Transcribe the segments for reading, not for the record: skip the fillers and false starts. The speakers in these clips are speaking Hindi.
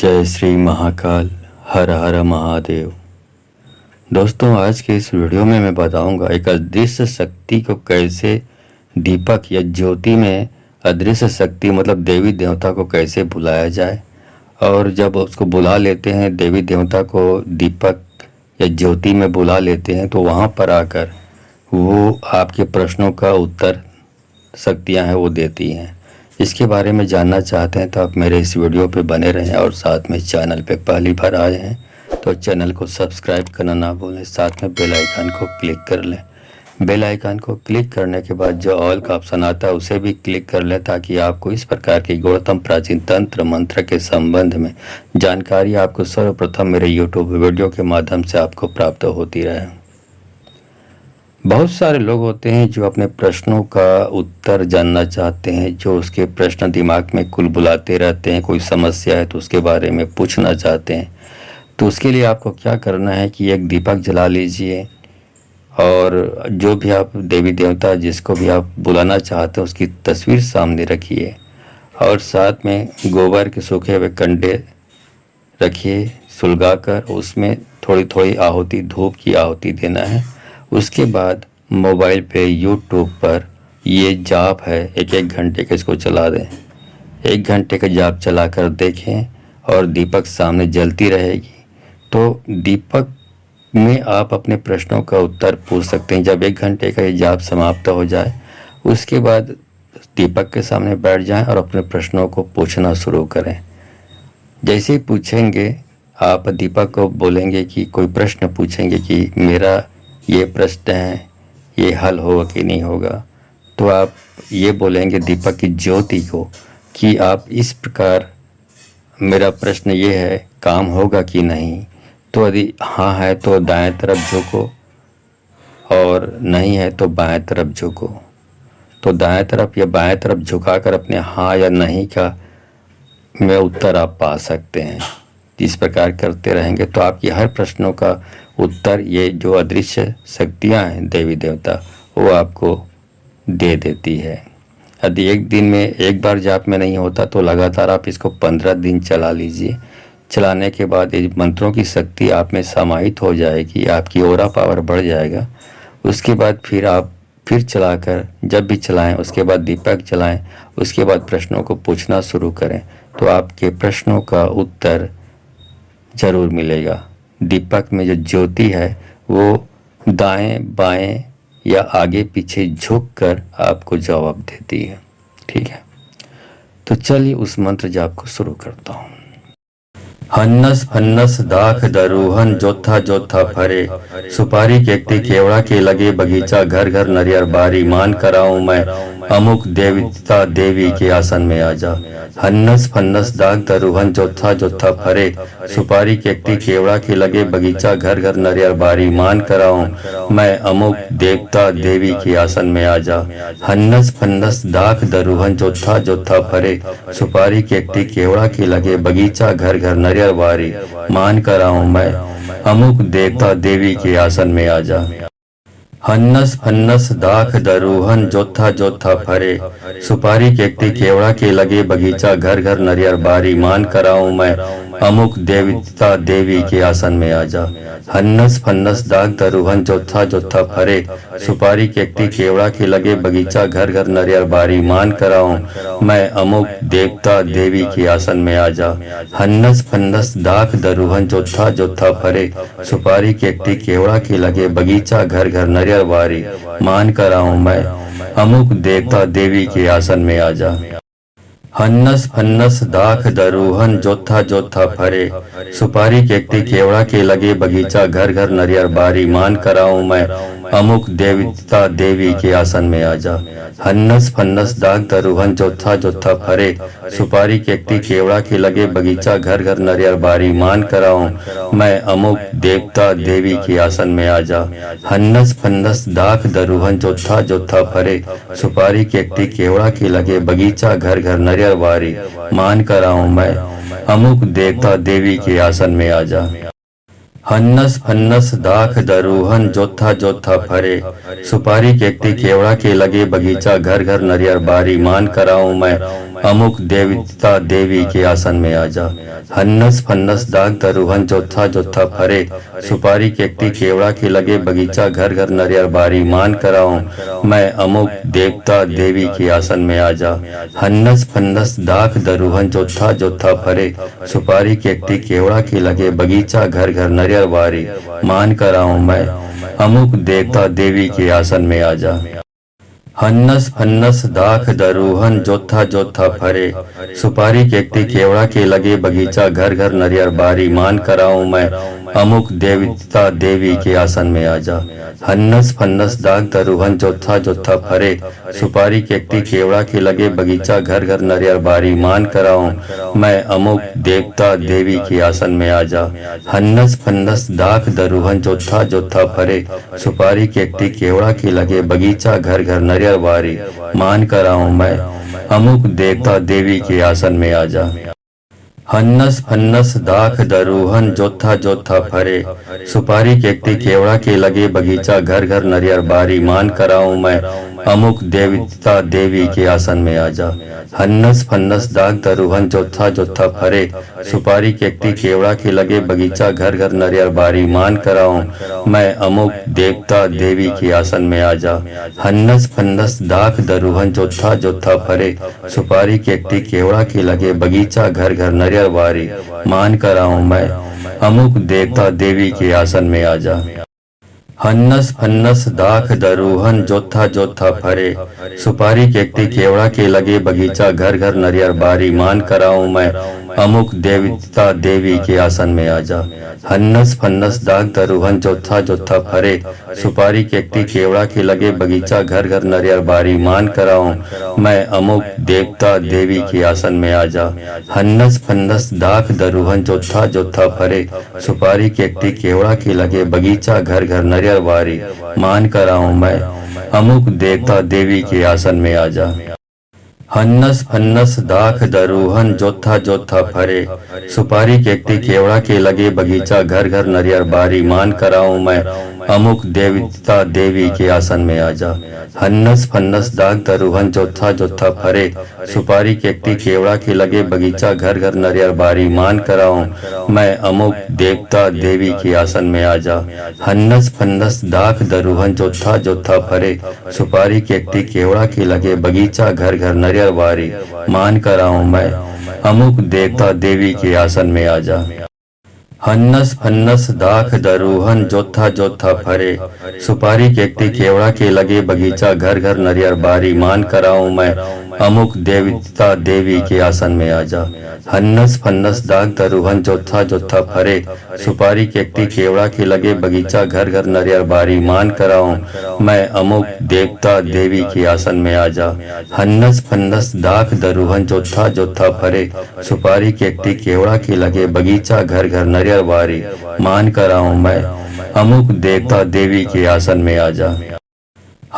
जय श्री महाकाल, हर हर महादेव। दोस्तों, आज के इस वीडियो में मैं बताऊंगा एक अदृश्य शक्ति को कैसे दीपक या ज्योति में अदृश्य शक्ति मतलब देवी देवता को कैसे बुलाया जाए। और जब उसको बुला लेते हैं, देवी देवता को दीपक या ज्योति में बुला लेते हैं, तो वहाँ पर आकर वो आपके प्रश्नों का उत्तर शक्तियाँ हैं वो देती हैं। इसके बारे में जानना चाहते हैं तो आप मेरे इस वीडियो पे बने रहें, और साथ में चैनल पे पहली बार आए हैं तो चैनल को सब्सक्राइब करना ना भूलें, साथ में बेल आइकन को क्लिक कर लें। बेल आइकन को क्लिक करने के बाद जो ऑल का ऑप्शन आता है उसे भी क्लिक कर लें, ताकि आपको इस प्रकार की गौतम प्राचीन तंत्र मंत्र के संबंध में जानकारी आपको सर्वप्रथम मेरे यूट्यूब वीडियो के माध्यम से आपको प्राप्त होती रहे। बहुत सारे लोग होते हैं जो अपने प्रश्नों का उत्तर जानना चाहते हैं, जो उसके प्रश्न दिमाग में कुल बुलाते रहते हैं। कोई समस्या है तो उसके बारे में पूछना चाहते हैं, तो उसके लिए आपको क्या करना है कि एक दीपक जला लीजिए, और जो भी आप देवी देवता जिसको भी आप बुलाना चाहते हैं उसकी तस्वीर सामने रखिए, और साथ में गोबर के सूखे हुए कंडे रखिए सुलगा कर, उसमें थोड़ी थोड़ी आहुति, धूप की आहुति देना है। उसके बाद मोबाइल पे यूट्यूब पर ये जाप है, एक घंटे का इसको चला दें। 1 घंटे का जाप चला कर देखें और दीपक सामने जलती रहेगी, तो दीपक में आप अपने प्रश्नों का उत्तर पूछ सकते हैं। जब 1 घंटे का ये जाप समाप्त हो जाए, उसके बाद दीपक के सामने बैठ जाएं और अपने प्रश्नों को पूछना शुरू करें। जैसे ही पूछेंगे, आप दीपक को बोलेंगे कि कोई प्रश्न पूछेंगे कि मेरा ये प्रश्न है, ये हल होगा कि नहीं होगा, तो आप ये बोलेंगे दीपक की ज्योति को कि आप इस प्रकार, मेरा प्रश्न ये है, काम होगा कि नहीं। तो यदि हाँ है तो दाएं तरफ झुको, और नहीं है तो बाएं तरफ झुको। तो दाएं तरफ या बाएं तरफ झुकाकर अपने हाँ या नहीं का में उत्तर आप पा सकते हैं। इस प्रकार करते रहेंगे तो आपकी हर प्रश्नों का उत्तर ये जो अदृश्य शक्तियाँ हैं देवी देवता, वो आपको दे देती है। यदि एक दिन में एक बार जाप में नहीं होता तो लगातार आप इसको 15 दिन चला लीजिए। चलाने के बाद ये मंत्रों की शक्ति आप में समाहित हो जाएगी, आपकी ऑरा पावर बढ़ जाएगा। उसके बाद फिर आप चलाकर जब भी चलाएं, उसके बाद दीपक जलाएं, उसके बाद प्रश्नों को पूछना शुरू करें, तो आपके प्रश्नों का उत्तर जरूर मिलेगा। दीपक में जो ज्योति है वो दाएं बाएं या आगे पीछे झुककर आपको जवाब देती है। ठीक है, तो चलिए उस मंत्र जाप को शुरू करता हूँ। हन्नस फन्नस दाख दरूहन जोथा जोथा फरे, सुपारी केकती केवड़ा के लगे बगीचा, घर घर नरियर बारी, मान कराऊं मैं अमुक देवता देवी के आसन में आजा। हन्नस फन्नस दाख दरूहन जोथा जोथा फरे, सुपारी केकती केवड़ा के लगे बगीचा, घर घर नरियर बारी, मान कराऊं मैं अमुक देवता देवी के आसन में आजा। हन्नस फन्नस दाख दरूहन जोथा जोथा फरे, सुपारी केकती केवड़ा के लगे बगीचा, घर घर नरियर बारी, मान कराऊं मैं अमुक देवता देवी के आसन में आजा। हन्नस फन्नस दाख दरूहन जोथा जोथा फरे, सुपारी केकती केवड़ा के लगे बगीचा, घर घर नरियर बारी, मान कराऊं मैं अमुक देवता देवी के आसन में आजा। हन्नस फन्नस दाख दरूहन जोथा जोथा फरे, सुपारी केकती केवड़ा के लगे बगीचा, घर घर नरियर बारी, मान कराऊं मैं अमुक देवता देवी के आसन में आजा। हन्नस फन्नस दाख दरूहन जोथा जोथा फरे, सुपारी केकती केवड़ा के लगे बगीचा, घर घर नरियर बारी, मान कराऊं मैं अमुक देवता देवी के आसन में आजा। हन्नस फन्नस दाख दरूहन जोथा जोथा फरे, सुपारी केकती केवड़ा के लगे बगीचा, घर घर नरियर बारी, मान कराऊं मैं अमुक देवता देवी के आसन में आजा। हन्नस फन्नस दाख दरूहन जोथा जोथा फरे, सुपारी केकती केवड़ा के लगे बगीचा, घर घर नरियर बारी, मान कराऊं मैं अमुक देवता देवी के आसन में आजा। हन्नस फन्नस दाख दरूहन जोथा जोथा फरे, सुपारी केकती केवड़ा के लगे बगीचा, घर घर नरियर बारी, मान कराऊं मैं अमुक देवता देवी के आसन में आजा। हन्नस फन्नस दाख दरूहन जोथा जोथा फरे, सुपारी केकती केवड़ा के लगे बगीचा, घर घर नरियर बारी, मान कराऊं मैं अमुक देवता देवी के आसन में आजा। हन्नस फन्नस दाग दरुहन जोथा जोथा फरे, सुपारी केकती केवड़ा के लगे बगीचा घर घर नरियर बारी, मान कराऊं मैं अमुक देवता देवी के आसन में आजा। हन्नस फन्नस दाग दरुहन जोथा जोथा फरे, सुपारी केकती केवड़ा के लगे बगीचा घर घर नरियर बारी, मान कराऊं मैं अमुक देवता देवी के आसन में आजा। हन्नस फन्नस दाख दरुहन जोथा जोथा फरे, सुपारी केकती केवड़ा के लगे बगीचा घर घर नरियर बारी, मान कराऊं मैं अमुक देवता देवी के आसन में आजा। हन्नस फन्नस दाग दरुहन जोथा जोथा फरे, सुपारी केकती केवड़ा के लगे बगीचा घर घर नरियर बारी, मान कराऊं मैं अमुक देवता देवी के आसन में आजा। हन्नस फन्नस दाख दरुहन जोथा जोथा फरे, सुपारी केकती केवड़ा के लगे बगीचा घर घर नरियर बारी, मान कराऊं मैं अमुक देवता देवी के आसन में आजा। हन्नस फन्नस दाख दरुहन जोथा जोथा फरे, सुपारी केकती केवड़ा के लगे बगीचा घर घर नरियर बारी, मान कराऊं मैं अमुक देवता देवी के आसन में आजा। हन्नस फन्नस दाग दरुहन जोथा जोथा फरे, सुपारी केकती केवड़ा के लगे बगीचा घर घर नरियर बारी, मान कराऊं मैं अमुक देवता देवी के आसन में आजा। हन्नस फन्नस दाख दरुहन जोथा जोथा फरे, सुपारी केकती केवड़ा के लगे बगीचा घर घर नरियर बारी, मान कराऊं मैं अमुक देवता देवी के आसन में आजा। हन्नस फन्नस दाख दरुहन जोथा जोथा फरे, सुपारी केकती केवड़ा के लगे बगीचा घर घर नरियर बारी, मान कराऊं मैं अमुक देवता देवी के आसन में आजा। हन्नस फन्नस दाग दरुहन जोथा जोथा फरे, सुपारी केकती केवड़ा के लगे बगीचा घर घर नरियर बारी, मान कराऊं मैं अमुक देवता देवी के आसन में आजा। हन्नस फन्नस दाख दरुहन जोथा जोथा फरे, सुपारी केकती केवड़ा के लगे बगीचा घर घर नरियर बारी, मान कराऊं मैं अमुक देवता देवी के आसन में आजा। हन्नस फन्नस दाख दरुहन जोथा जोथा फरे, सुपारी केकती केवड़ा के लगे बगीचा घर घर नरियर बारी, मान कराऊं मैं अमुक देवता देवी के आसन में आजा। हन्नस फन्नस दाग दरुहन जोथा जोथा फरे, सुपारी केकती केवड़ा के लगे बगीचा घर घर नरियर बारी, मान कराऊं मैं अमुक देवता देवी के आसन में आजा। हन्नस फन्नस दाख दरुहन जोथा जोथा फरे, सुपारी केकती केवड़ा के लगे बगीचा घर घर नरियर बारी, मान कराऊं मैं अमुक देवता देवी के आसन में आजा। हन्नस फन्नस दाख दरुहन जोथा जोथा फरे, सुपारी केकती केवड़ा के लगे बगीचा घर घर नरियर बारी, मान कराऊं मैं अमुक देवता देवी के आसन में आजा। हन्नस फन्नस दाग दरुहन जोथा जोथा फरे, सुपारी केकती केवड़ा के लगे बगीचा घर घर नरियर बारी, मान कराऊं मैं अमुक देवता देवी के आसन में आजा। हन्नस फन्नस दाख दरुहन जोथा जोथा फरे, सुपारी केकती केवड़ा के लगे बगीचा घर घर नरियर बारी, मान कराऊं मैं अमुक देवता देवी के आसन में आजा।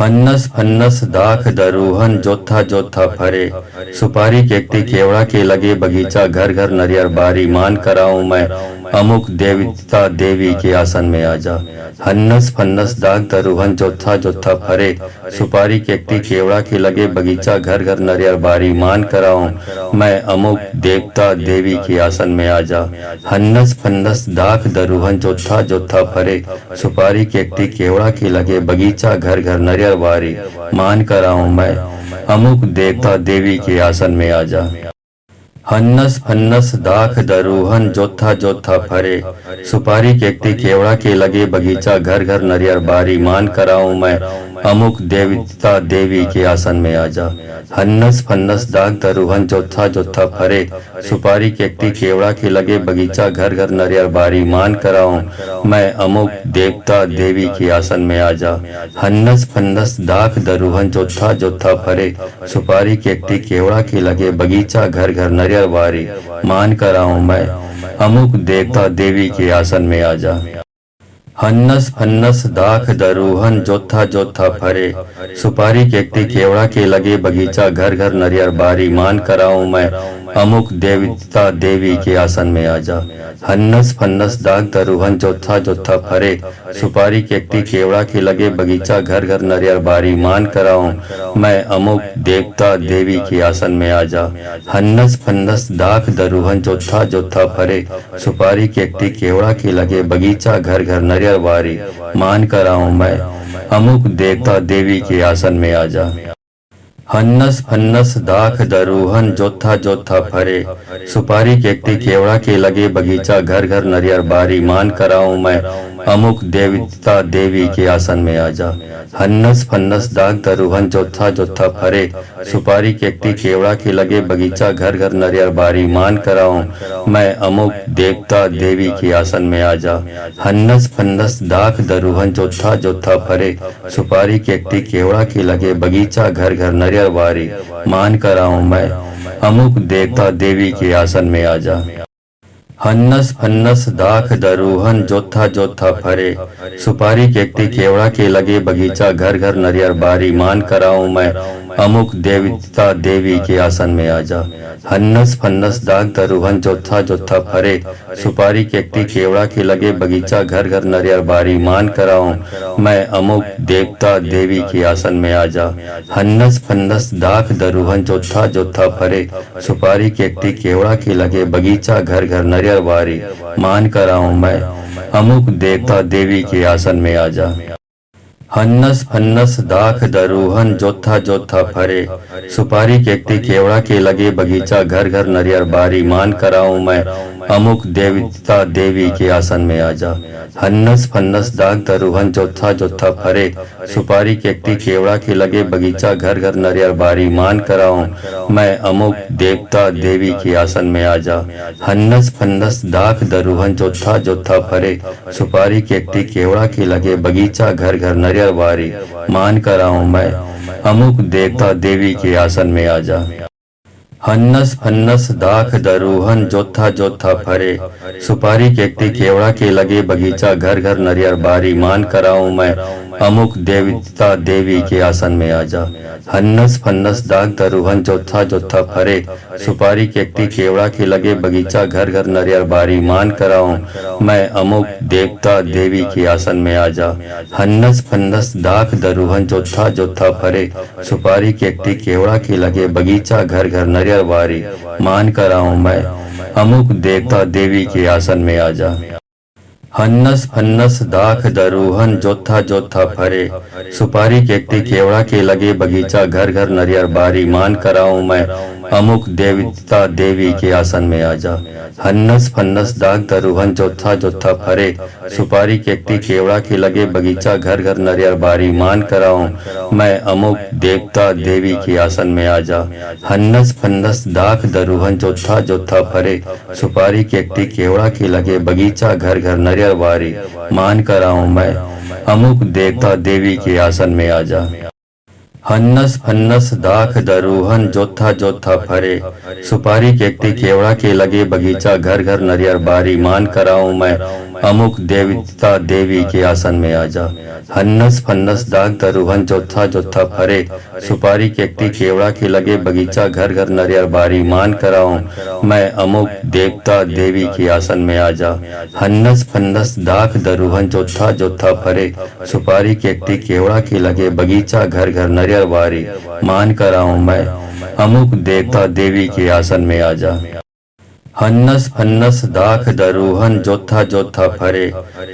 हन्नस फन्नस दाख दरुहन जोथा जोथा फरे, सुपारी केकती केवड़ा के लगे बगीचा घर घर नरियर बारी, मान कराऊं मैं अमुक देवता देवी के आसन में आजा। हन्नस फन्नस दाग दरुहन जोथा जोथा फरे, सुपारी केकती केवड़ा के लगे बगीचा घर घर नरियर बारी, मान कराऊं मैं अमुक देवता देवी के आसन में आजा। हन्नस फन्नस दाख दरुहन जोथा जोथा फरे, सुपारी केकती केवड़ा के लगे बगीचा घर घर नरियर बारी, मान कराऊं मैं अमुक देवता देवी के आसन में आजा। हन्नस फन्नस दाख दरुहन जोथा जोथा फरे, सुपारी केकती केवड़ा के लगे बगीचा घर घर नरियर बारी, मान कराऊं मैं अमुक देवता देवी के आसन में आजा। हन्नस फन्नस दाग दरुहन जोथा जोथा फरे, सुपारी केकती केवड़ा के लगे बगीचा घर घर नरियर बारी, मान कराऊं मैं अमुक देवता देवी के आसन में आजा। हन्नस फन्नस दाख दरुहन जोथा जोथा फरे, सुपारी केकती केवड़ा के लगे बगीचा घर घर नरियर बारी, मान कराऊं मैं अमुक देवता देवी के आसन में आजा। हन्नस फन्नस दाख दरुहन जोथा जोथा फरे, सुपारी केकती केवड़ा के लगे बगीचा घर घर नरियर बारी, मान कराऊं मैं अमुक देवता देवी के आसन में आजा। हन्नस फन्नस दाग दरुहन जोथा जोथा फरे, सुपारी केकती केवड़ा के लगे बगीचा घर घर नरियर बारी, मान कराऊं मैं अमुक देवता देवी के आसन में आजा। हन्नस फन्नस दाग दरुहन जोथा जोथा फरे, सुपारी केकती केवड़ा के लगे बगीचा घर घर नरियर बारी, मान कराऊं मैं अमुक देवता देवी के आसन में आजा। हन्नस फन्नस दाख दरुहन जोथा जोथा फरे, सुपारी केकती केवड़ा के लगे बगीचा घर घर नरियर बारी, मान कराऊं मैं अमुक देवता देवी के आसन में आजा। हन्नस फन्नस दाग दरुहन जोथा जोथा फरे, सुपारी केकती केवड़ा के लगे बगीचा घर घर नरियर बारी, मान कराऊं मैं अमुक देवता देवी के आसन में आजा। हन्नस फन्नस दाख दरुहन जोथा जोथा फरे, सुपारी केकती केवड़ा के लगे बगीचा घर घर नरियर बारी, मान कराऊं मैं अमुक देवता देवी के आसन में आजा। हन्नस फन्नस दाख दरुहन जोथा जोथा फरे, सुपारी केकती केवड़ा के लगे बगीचा घर घर नरियर बारी, मान कराऊं मैं अमुक देवता देवी के आसन में आजा। हन्नस फन्नस दाग दरुहन जोथा जोथा फरे, सुपारी केकती केवड़ा के लगे बगीचा घर घर नरियर बारी, मान कराऊं मैं अमुक देवता देवी के आसन में आजा। हन्नस फन्नस दाख दरुहन जोथा जोथा फरे, सुपारी केकती केवड़ा के लगे बगीचा घर घर नरियर बारी, मान कराऊं मैं अमुक देवता देवी के आसन में आजा। हन्नस फन्नस दाख दरुहन जोथा जोथा फरे, सुपारी केकती केवड़ा के लगे बगीचा घर घर नरियर बारी, मान कराऊं मैं अमुक देवता देवी के आसन में आजा। हन्नस फन्नस दाग दरुहन जोथा जोथा फरे, सुपारी केकती केवड़ा के लगे बगीचा घर घर नरियर बारी, मान कराऊं मैं अमुक देवता देवी के आसन में आजा। हन्नस फन्नस दाख दरुहन जोथा जोथा फरे, सुपारी केकती केवड़ा के लगे बगीचा घर घर नरियर बारी, मान कराऊं मैं अमुक देवता देवी के आसन में आजा। हन्नस फन्नस दाख दरुहन जोथा जोथा फरे, सुपारी केकती केवड़ा के लगे बगीचा घर घर नरियर बारी, मान कराऊं मैं अमुक देवता देवी के आसन में आजा। हन्नस फन्नस दाग दरुहन जोथा जोथा फरे, सुपारी केकती केवड़ा के लगे बगीचा घर घर नरियर बारी, मान कराऊं मैं अमुक देवता देवी के आसन में आजा। हन्नस फन्नस दाख दरुहन जोथा जोथा फरे, सुपारी केकती केवड़ा के लगे बगीचा घर घर नरियर बारी, मान कराऊं मैं अमुक देवता देवी के आसन में आजा। हन्नस फन्नस दाख दरुहन जोथा जोथा फरे, सुपारी केकती केवड़ा के लगे बगीचा घर घर नरियर बारी, मान कराऊं मैं अमुक देवता देवी के आसन में आजा। हन्नस फन्नस दाग दरुहन जोथा जोथा फरे, सुपारी केकती केवड़ा के लगे बगीचा घर घर नरियर बारी, मान कराऊं मैं अमुक देवता देवी के आसन में आजा। हन्नस फन्नस दाख दरुहन जोथा जोथा फरे, सुपारी केकती केवड़ा के लगे बगीचा घर घर नरियर बारी, मान कराऊं मैं अमुक देवता देवी के आसन में आजा। हन्नस फन्नस दाख दरुहन जोथा जोथा फरे, सुपारी केकती केवड़ा के लगे बगीचा घर घर नरियर बारी, मान कराऊं मैं अमुक देवता देवी के आसन में आजा। हन्नस फन्नस दाग दरुहन जोथा जोथा फरे, सुपारी केकती केवड़ा के लगे बगीचा घर घर नरियर बारी, मान कराऊं मैं अमुक देवता देवी के आसन में आजा। हन्नस फन्नस दाख दरुहन जोथा जोथा फरे, सुपारी केकती केवड़ा के लगे बगीचा घर घर नरियर बारी, मान कराऊं मैं अमुक देवता देवी के आसन में आजा। हन्नस फन्नस दाख दरुहन जोथा जोथा फरे,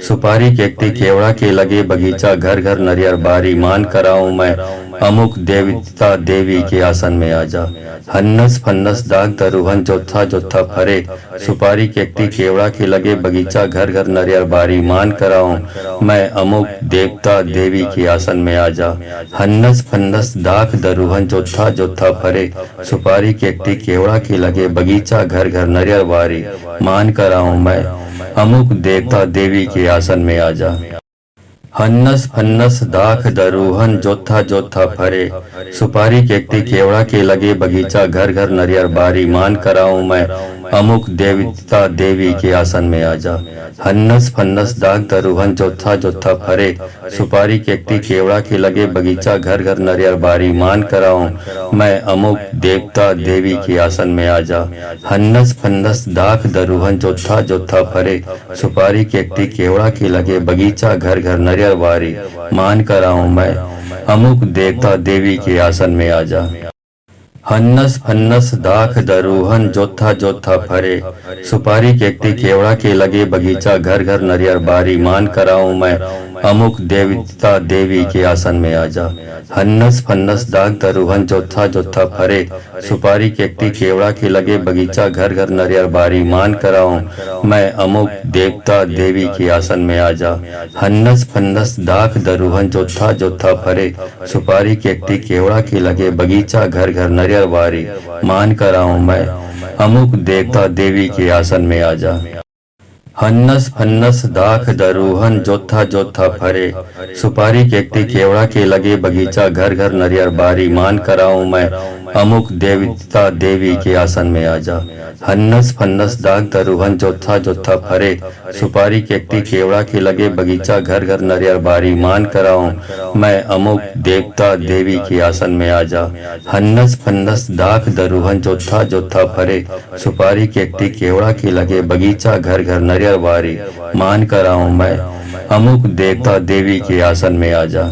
सुपारी केकती केवड़ा के लगे बगीचा घर घर नरियर बारी, मान कराऊं मैं अमुक देवता देवी के आसन में आजा। हन्नस फन्नस दाग दरुहन जोथा जोथा फरे, सुपारी केकती केवड़ा के लगे बगीचा घर घर नरियर बारी, मान कराऊं मैं अमुक देवता देवी के आसन में आजा। हन्नस फन्नस दाख दरुहन जोथा जोथा फरे, सुपारी केकती केवड़ा के लगे बगीचा घर घर नरियर बारी, मान कराऊं मैं अमुक देवता देवी के आसन में आजा। हन्नस फन्नस दाख दरुहन जोथा जोथा फरे, सुपारी केकती केवड़ा के लगे बगीचा घर घर नरियर बारी, मान कराऊं मैं अमुक देवता देवी के आसन में आजा। हन्नस फन्नस दाग दरुहन जोथा जोथा फरे, सुपारी केकती केवड़ा के लगे बगीचा घर घर नरियर बारी, मान कराऊं मैं अमुक देवता देवी के आसन में आजा। हन्नस फन्नस दाग दरुहन जोथा जोथा फरे, सुपारी केकती केवड़ा के लगे बगीचा घर घर नरियर बारी, मान कराऊं मैं अमुक देवता देवी के आसन में आजा। हन्नस फन्नस दाख दरुहन जोथा जोथा फरे, सुपारी केकती केवड़ा के लगे बगीचा घर घर नरियर बारी, मान कराऊं मैं अमुक देवता देवी के आसन में आजा। हन्नस फन्नस दाग दरुहन जोथा जोथा फरे, सुपारी केकती केवड़ा के लगे बगीचा घर घर नरियर बारी, मान कराऊं मैं अमुक देवता देवी के आसन में आजा। हन्नस फन्नस दाख दरुहन जोथा जोथा फरे, सुपारी केकती केवड़ा के लगे बगीचा घर घर नरियर बारी, मान कराऊं मैं अमुक देवता देवी के आसन में आजा। हन्नस फन्नस दाख दरुहन जोथा जोथा फरे, सुपारी केकती केवड़ा के लगे बगीचा घर घर नरियर बारी, मान कराऊं मैं अमुक देवता देवी के आसन में आजा। हन्नस फन्नस दाग दरुहन जोथा जोथा फरे, सुपारी केकती केवड़ा के लगे बगीचा घर घर नरियर बारी, मान कराऊं मैं अमुक देवता देवी के आसन में आजा। हन्नस फन्नस दाख दरुहन जोथा जोथा फरे, सुपारी केकती केवड़ा के लगे बगीचा घर घर नरियर बारी, मान कराऊं मैं अमुक देवता देवी के आसन में आजा।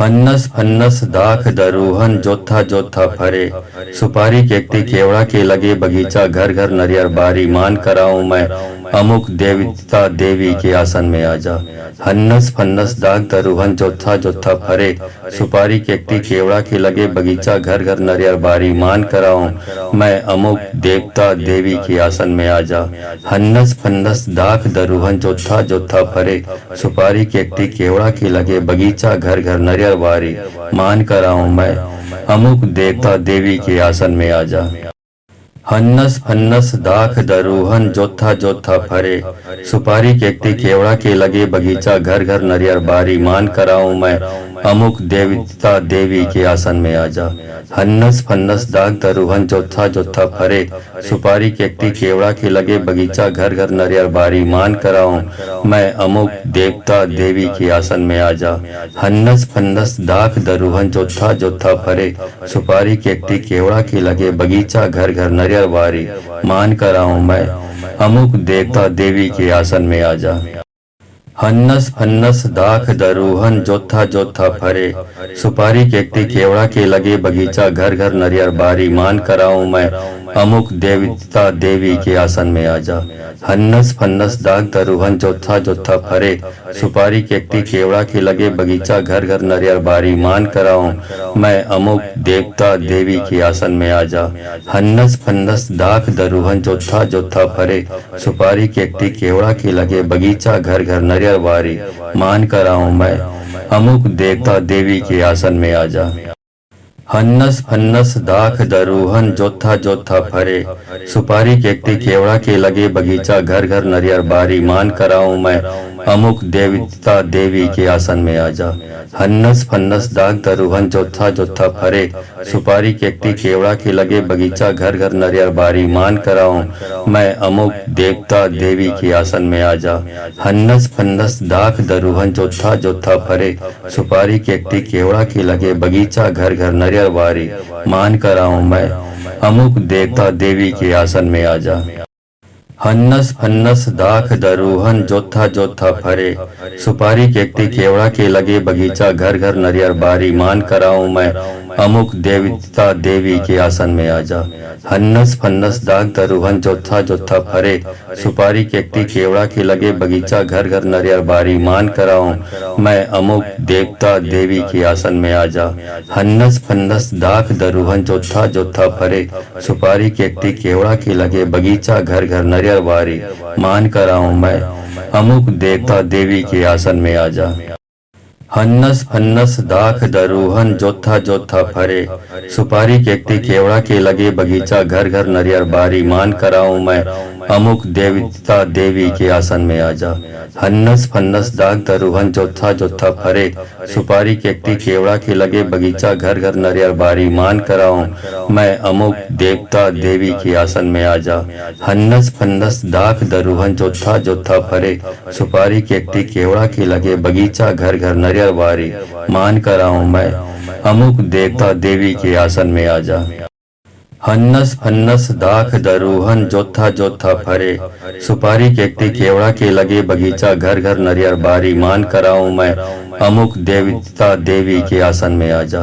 हन्नस फन्नस दाख दरुहन जोथा जोथा फरे, सुपारी केकती केवड़ा के लगे बगीचा घर घर नरियर बारी, मान कराऊं मैं अमुक देवता देवी के आसन में आजा। हन्नस फन्नस दाग दरुहन जोथा जोथा फरे, सुपारी केकती केवड़ा के लगे बगीचा घर घर नरियर बारी, मान कराऊं मैं अमुक देवता देवी के आसन में आजा। हन्नस फन्नस दाख दरुहन जोथा जोथा फरे, सुपारी केकती केवड़ा के लगे बगीचा घर घर नरियर बारी, मान कराऊं मैं अमुक देवता देवी के आसन में आजा। हन्नस फन्नस दाख दरुहन जोथा जोथा फरे, सुपारी केकती केवड़ा के लगे बगीचा घर घर नरियर बारी, मान कराऊं मैं अमुक देवता देवी के आसन में आजा। हन्नस फन्नस दाग दरुहन जोथा जोथा फरे, सुपारी केकती केवड़ा के लगे बगीचा घर घर नरियर बारी, मान कराऊं मैं अमुक देवता देवी के आसन में आजा। हन्नस फन्नस दाख दरुहन जोथा जोथा फरे, सुपारी केकती केवड़ा के लगे बगीचा घर घर नरियर बारी, मान कराऊं मैं अमुक देवता देवी के आसन में आजा। हन्नस फन्नस दाख दरुहन जोथा जोथा फरे, सुपारी केकती केवड़ा के लगे बगीचा घर घर नरियर बारी, मान कराऊं मैं अमुक देवता देवी के आसन में आजा। हन्नस फन्नस दाग दरुहन जोथा जोथा फरे, सुपारी केकती केवड़ा के लगे बगीचा घर घर नरियर बारी, मान कराऊं मैं अमुक देवता देवी के आसन में आजा। हन्नस फन्नस दाख दरुहन जोथा जोथा फरे, सुपारी केकती केवड़ा के लगे बगीचा घर घर नरियर बारी, मान कराऊं मैं अमुक देवता देवी के आसन में आजा। हन्नस फन्नस दाख दरुहन जोथा जोथा फरे, सुपारी केकती केवड़ा के लगे बगीचा घर घर नरियर बारी, मान कराऊं मैं अमुक देवता देवी के आसन में आजा। हन्नस फन्नस दाग दरुहन जोथा जोथा फरे, सुपारी केकती केवड़ा के लगे बगीचा घर घर नरियर बारी, मान कराऊं मैं अमुक देवता देवी के आसन में आजा। हन्नस फन्नस दाख दरुहन जोथा जोथा फरे, सुपारी केकती केवड़ा के लगे बगीचा घर घर नरियर बारी, मान कराऊं मैं अमुक देवता देवी के आसन में आजा। हन्नस फन्नस दाख दरुहन जोथा जोथा फरे, सुपारी केकती केवड़ा के लगे बगीचा घर घर नरियर बारी, मान कराऊं मैं अमुक देवता देवी के आसन में आजा। हन्नस फन्नस दाग दरुहन जोथा जोथा फरे, सुपारी केकती केवड़ा के लगे बगीचा घर घर नरियर बारी, मान कराऊं मैं अमुक देवता देवी के आसन में आजा। हन्नस फन्नस दाख दरुहन जोथा जोथा फरे, सुपारी केकती केवड़ा के लगे बगीचा घर घर नरियर बारी, मान कराऊं मैं अमुक देवता देवी के आसन में आजा। हन्नस फन्नस दाख दरुहन जोथा जोथा फरे, सुपारी केकती केवड़ा के लगे बगीचा घर घर नरियर बारी, मान कराऊं मैं अमुक देवता देवी के आसन में आजा। हन्नस फन्नस दाग दरुहन जोथा जोथा फरे, सुपारी केकटी केवड़ा के लगे बगीचा घर घर नरियर बारी, मान कराऊं मैं अमुक देवता देवी के आसन में आजा। हन्नस फन्नस दाग दरुहन जोथा जोथा फरे, सुपारी केकटी केवड़ा के लगे बगीचा घर घर नरियर बारी, मान कराऊं मैं अमुक देवता देवी के आसन में आजा। हन्नस फन्नस दाख दरुहन जोथा जोथा फरे, सुपारी केकटी केवड़ा के लगे बगीचा घर घर नरियर बारी, मान कराऊं मैं अमुक देवता देवी के आसन में आजा।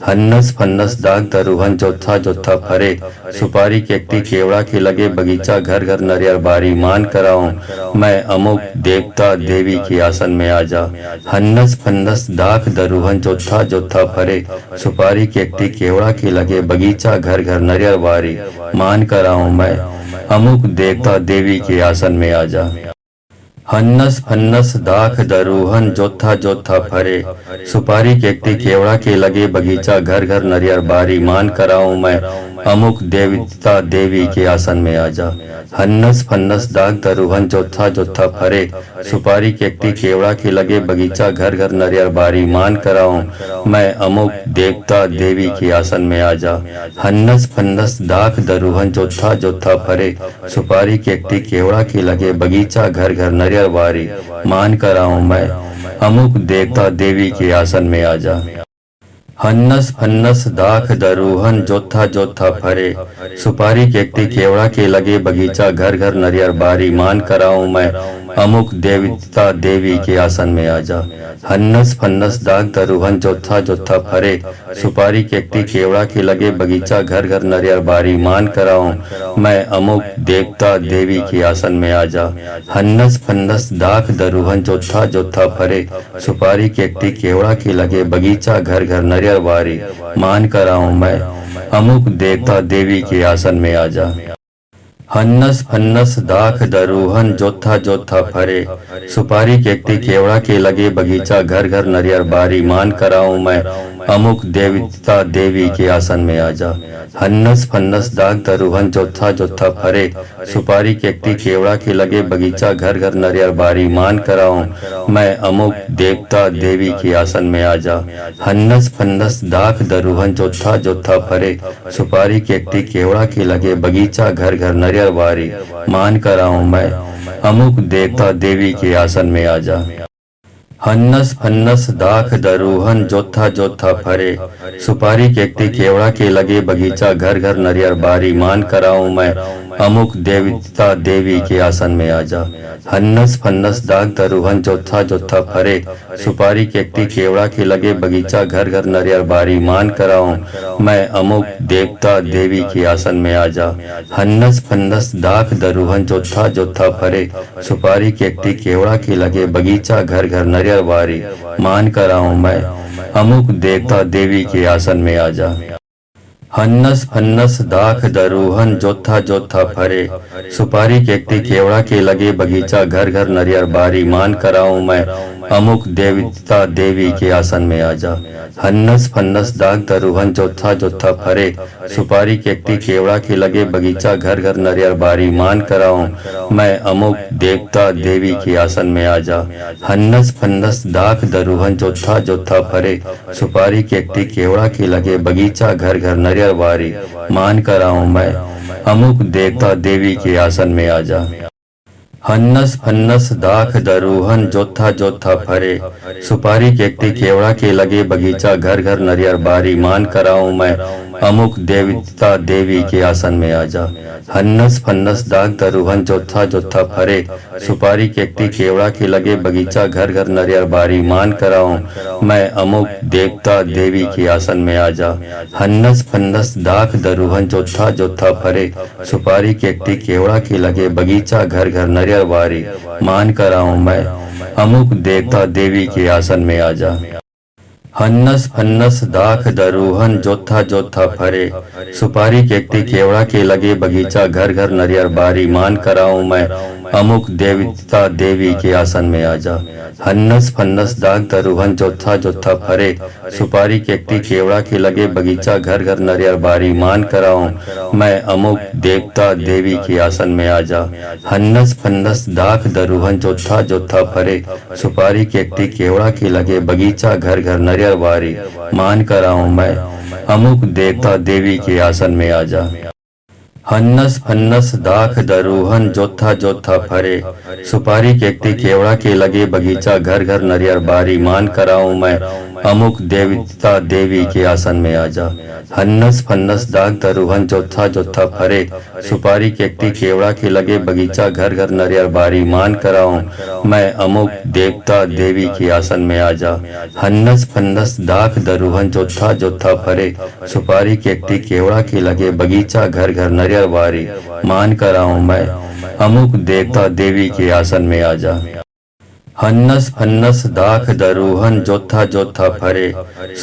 हन्नस फन्नस दाग दरुहन जोथा जोथा फरे, सुपारी केकटी केवड़ा के लगे बगीचा घर घर नरियर बारी, मान कराऊं मैं अमुक देवता देवी के आसन में आजा। हन्नस फन्नस दाख दरुहन जोथा जोथा फरे, सुपारी केकटी केवड़ा के लगे बगीचा घर घर नरियर बारी, मान कराऊं मैं अमुक देवता देवी के आसन में आजा। हन्नस फन्नस दाख दरुहन जोथा जोथा फरे, सुपारी केकटी केवड़ा के लगे बगीचा घर घर नरियर बारी, मान कराऊं मैं अमुक देवता देवी के आसन में आजा। हन्नस फन्नस दाग दरुहन जोथा जोथा फरे, सुपारी केकटी केवड़ा के लगे बगीचा घर घर नरियर बारी, मान कराऊं मैं अमुक देवता देवी के आसन में आजा। हन्नस फन्नस दाख दरुहन जोथा जोथा फरे, सुपारी केकटी केवड़ा के लगे बगीचा घर घर नरियर बारी, मान कराऊं मैं अमुक देवता देवी के आसन में आजा। हन्नस फन्नस दाख दरुहन जोथा जोथा फरे, सुपारी केकटी केवड़ा के लगे बगीचा घर घर नरियर बारी, मान कराऊं मैं अमुक देवता देवी के आसन में आजा। हन्नस फन्नस दाग दरुहन जोथा जोथा फरे, सुपारी केकटी केवड़ा के लगे बगीचा घर घर नरियर बारी, मान कराऊं मैं अमुक देवता देवी के आसन में आजा। हन्नस फन्नस दाख दरुहन जोथा जोथा फरे, सुपारी केकटी केवड़ा के लगे बगीचा घर घर नरियर बारी, मान कराऊं मैं अमुक देवता देवी के आसन में आजा। हन्नस फन्नस दाख दरुहन जोथा जोथा फरे, सुपारी केकटी केवड़ा के लगे बगीचा घर घर नरियर बारी, मान कराऊं मैं अमुक देवता देवी के आसन में आजा। हन्नस फन्नस दाग दरुहन जोथा जोथा फरे, सुपारी केकटी केवड़ा के लगे बगीचा घर घर नरियर बारी, मान कराऊं मैं अमुक देवता देवी के आसन में आजा। हन्नस फन्नस दाख दरुहन जोथा जोथा फरे, सुपारी केकटी केवड़ा के लगे बगीचा घर घर नरियर बारी, मान कराऊं मैं अमुक देवता देवी के आसन में आजा। हन्नस फन्नस दाख दरुहन जोथा जोथा फरे, सुपारी केकटी केवड़ा के लगे बगीचा घर घर नरियर बारी, मान कराऊं मैं अमुक देवता देवी के आसन में आजा। हन्नस फन्नस दाग दरुहन जोथा जोथा फरे, सुपारी केकटी केवड़ा के लगे बगीचा घर घर नरियर बारी, मान कराऊं मैं अमुक देवता देवी के आसन में आजा। हन्नस फन्नस दाख दरुहन जोथा जोथा फरे, सुपारी केकटी केवड़ा के लगे बगीचा घर घर नरियर बारी, मान कराऊं मैं अमुक देवता देवी के आसन में आजा। हन्नस फन्नस दाख दरुहन जोथा जोथा फरे, सुपारी केकटी केवड़ा के लगे बगीचा घर घर नरियर बारी, मान कराऊं मैं अमुक देवता देवी के आसन में आजा। हन्नस फन्नस दाग दरुहन जोथा जोथा फरे, सुपारी केकटी केवड़ा के लगे बगीचा घर घर नरियर बारी, मान कराऊं मैं अमुक देवता देवी के आसन में आजा। हन्नस फन्नस दाख दरुहन जोथा जोथा फरे, सुपारी केकटी केवड़ा के लगे बगीचा घर घर नरियर बारी, मान कराऊं मैं अमुक देवता देवी के आसन में आजा। हन्नस फन्नस दाख दरुहन जोथा जोथा फरे, सुपारी केकटी केवड़ा के लगे बगीचा घर घर नरियर बारी, मान कराऊं मैं अमुक देवता देवी के आसन में आजा। हन्नस फन्नस दाग दरुहन जोथा जोथा फरे, सुपारी केकटी केवड़ा के लगे बगीचा घर घर नरियर बारी, मान कराऊं मैं अमुक देवता देवी के आसन में आजा। हन्नस फन्नस दाख दरुहन जोथा जोथा फरे, सुपारी केकटी केवड़ा के लगे बगीचा घर घर नरियर बारी, मान कराऊं मैं अमुक देवता देवी के आसन में आजा। हन्नस फन्नस दाख दरुहन जोथा जोथा फरे, सुपारी केकटी केवड़ा के लगे बगीचा घर घर नरियर बारी, मान कराऊं मैं अमुक देवता देवी के आसन में आजा। हन्नस फन्नस दाग दरुहन जोथा जोथा फरे, सुपारी केकटी केवड़ा के लगे बगीचा घर घर नरियर बारी, मान कराऊं मैं अमुक देवता देवी के आसन में आजा। हन्नस फन्नस दाग दरुहन जोथा जोथा फरे, सुपारी केकटी केवड़ा के लगे बगीचा घर घर नरियर बारी, मान कराऊं मैं अमुक देवता देवी के आसन में आजा। हन्नस फन्नस दाख दरुहन जोथा जोथा फरे, सुपारी केकटी केवड़ा के लगे बगीचा घर घर नरियर बारी, मान कराऊं मैं अमुक देवता देवी के आसन में आजा। हन्नस फन्नस दाग दरुहन जोथा जोथा फरे, सुपारी केकटी केवड़ा के लगे बगीचा घर घर नरियर बारी, मान कराऊं मैं अमुक देवता देवी के आसन में आजा। हन्नस फन्नस दाख दरुहन जोथा जोथा फरे, सुपारी केकटी केवड़ा के लगे बगीचा घर घर नरियर बारी, मान कराऊं मैं अमुक देवता देवी के आसन में आजा। हन्नस फन्नस दाख दरुहन जोथा जोथा फरे,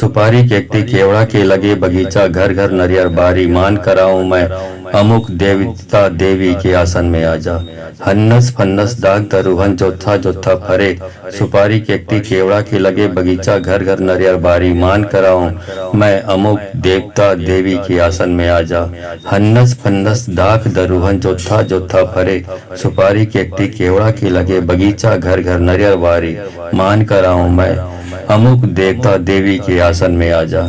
सुपारी केकटी केवड़ा के लगे बगीचा घर घर नरियर बारी, मान कराऊं मैं अमुक देवता देवी के आसन में आजा। हन्नस फन्नस दाग दरुहन जोथा जोथा फरे, सुपारी केकटी केवड़ा के लगे बगीचा घर घर नरियर बारी, मान कराऊं मैं अमुक देवता देवी के आसन में आजा। हन्नस फन्नस दाख दरुहन जोथा जोथा फरे, सुपारी केकटी केवड़ा के लगे बगीचा घर घर नरियर बारी, मान कराऊं मैं अमुक देवता देवी के आसन में आजा।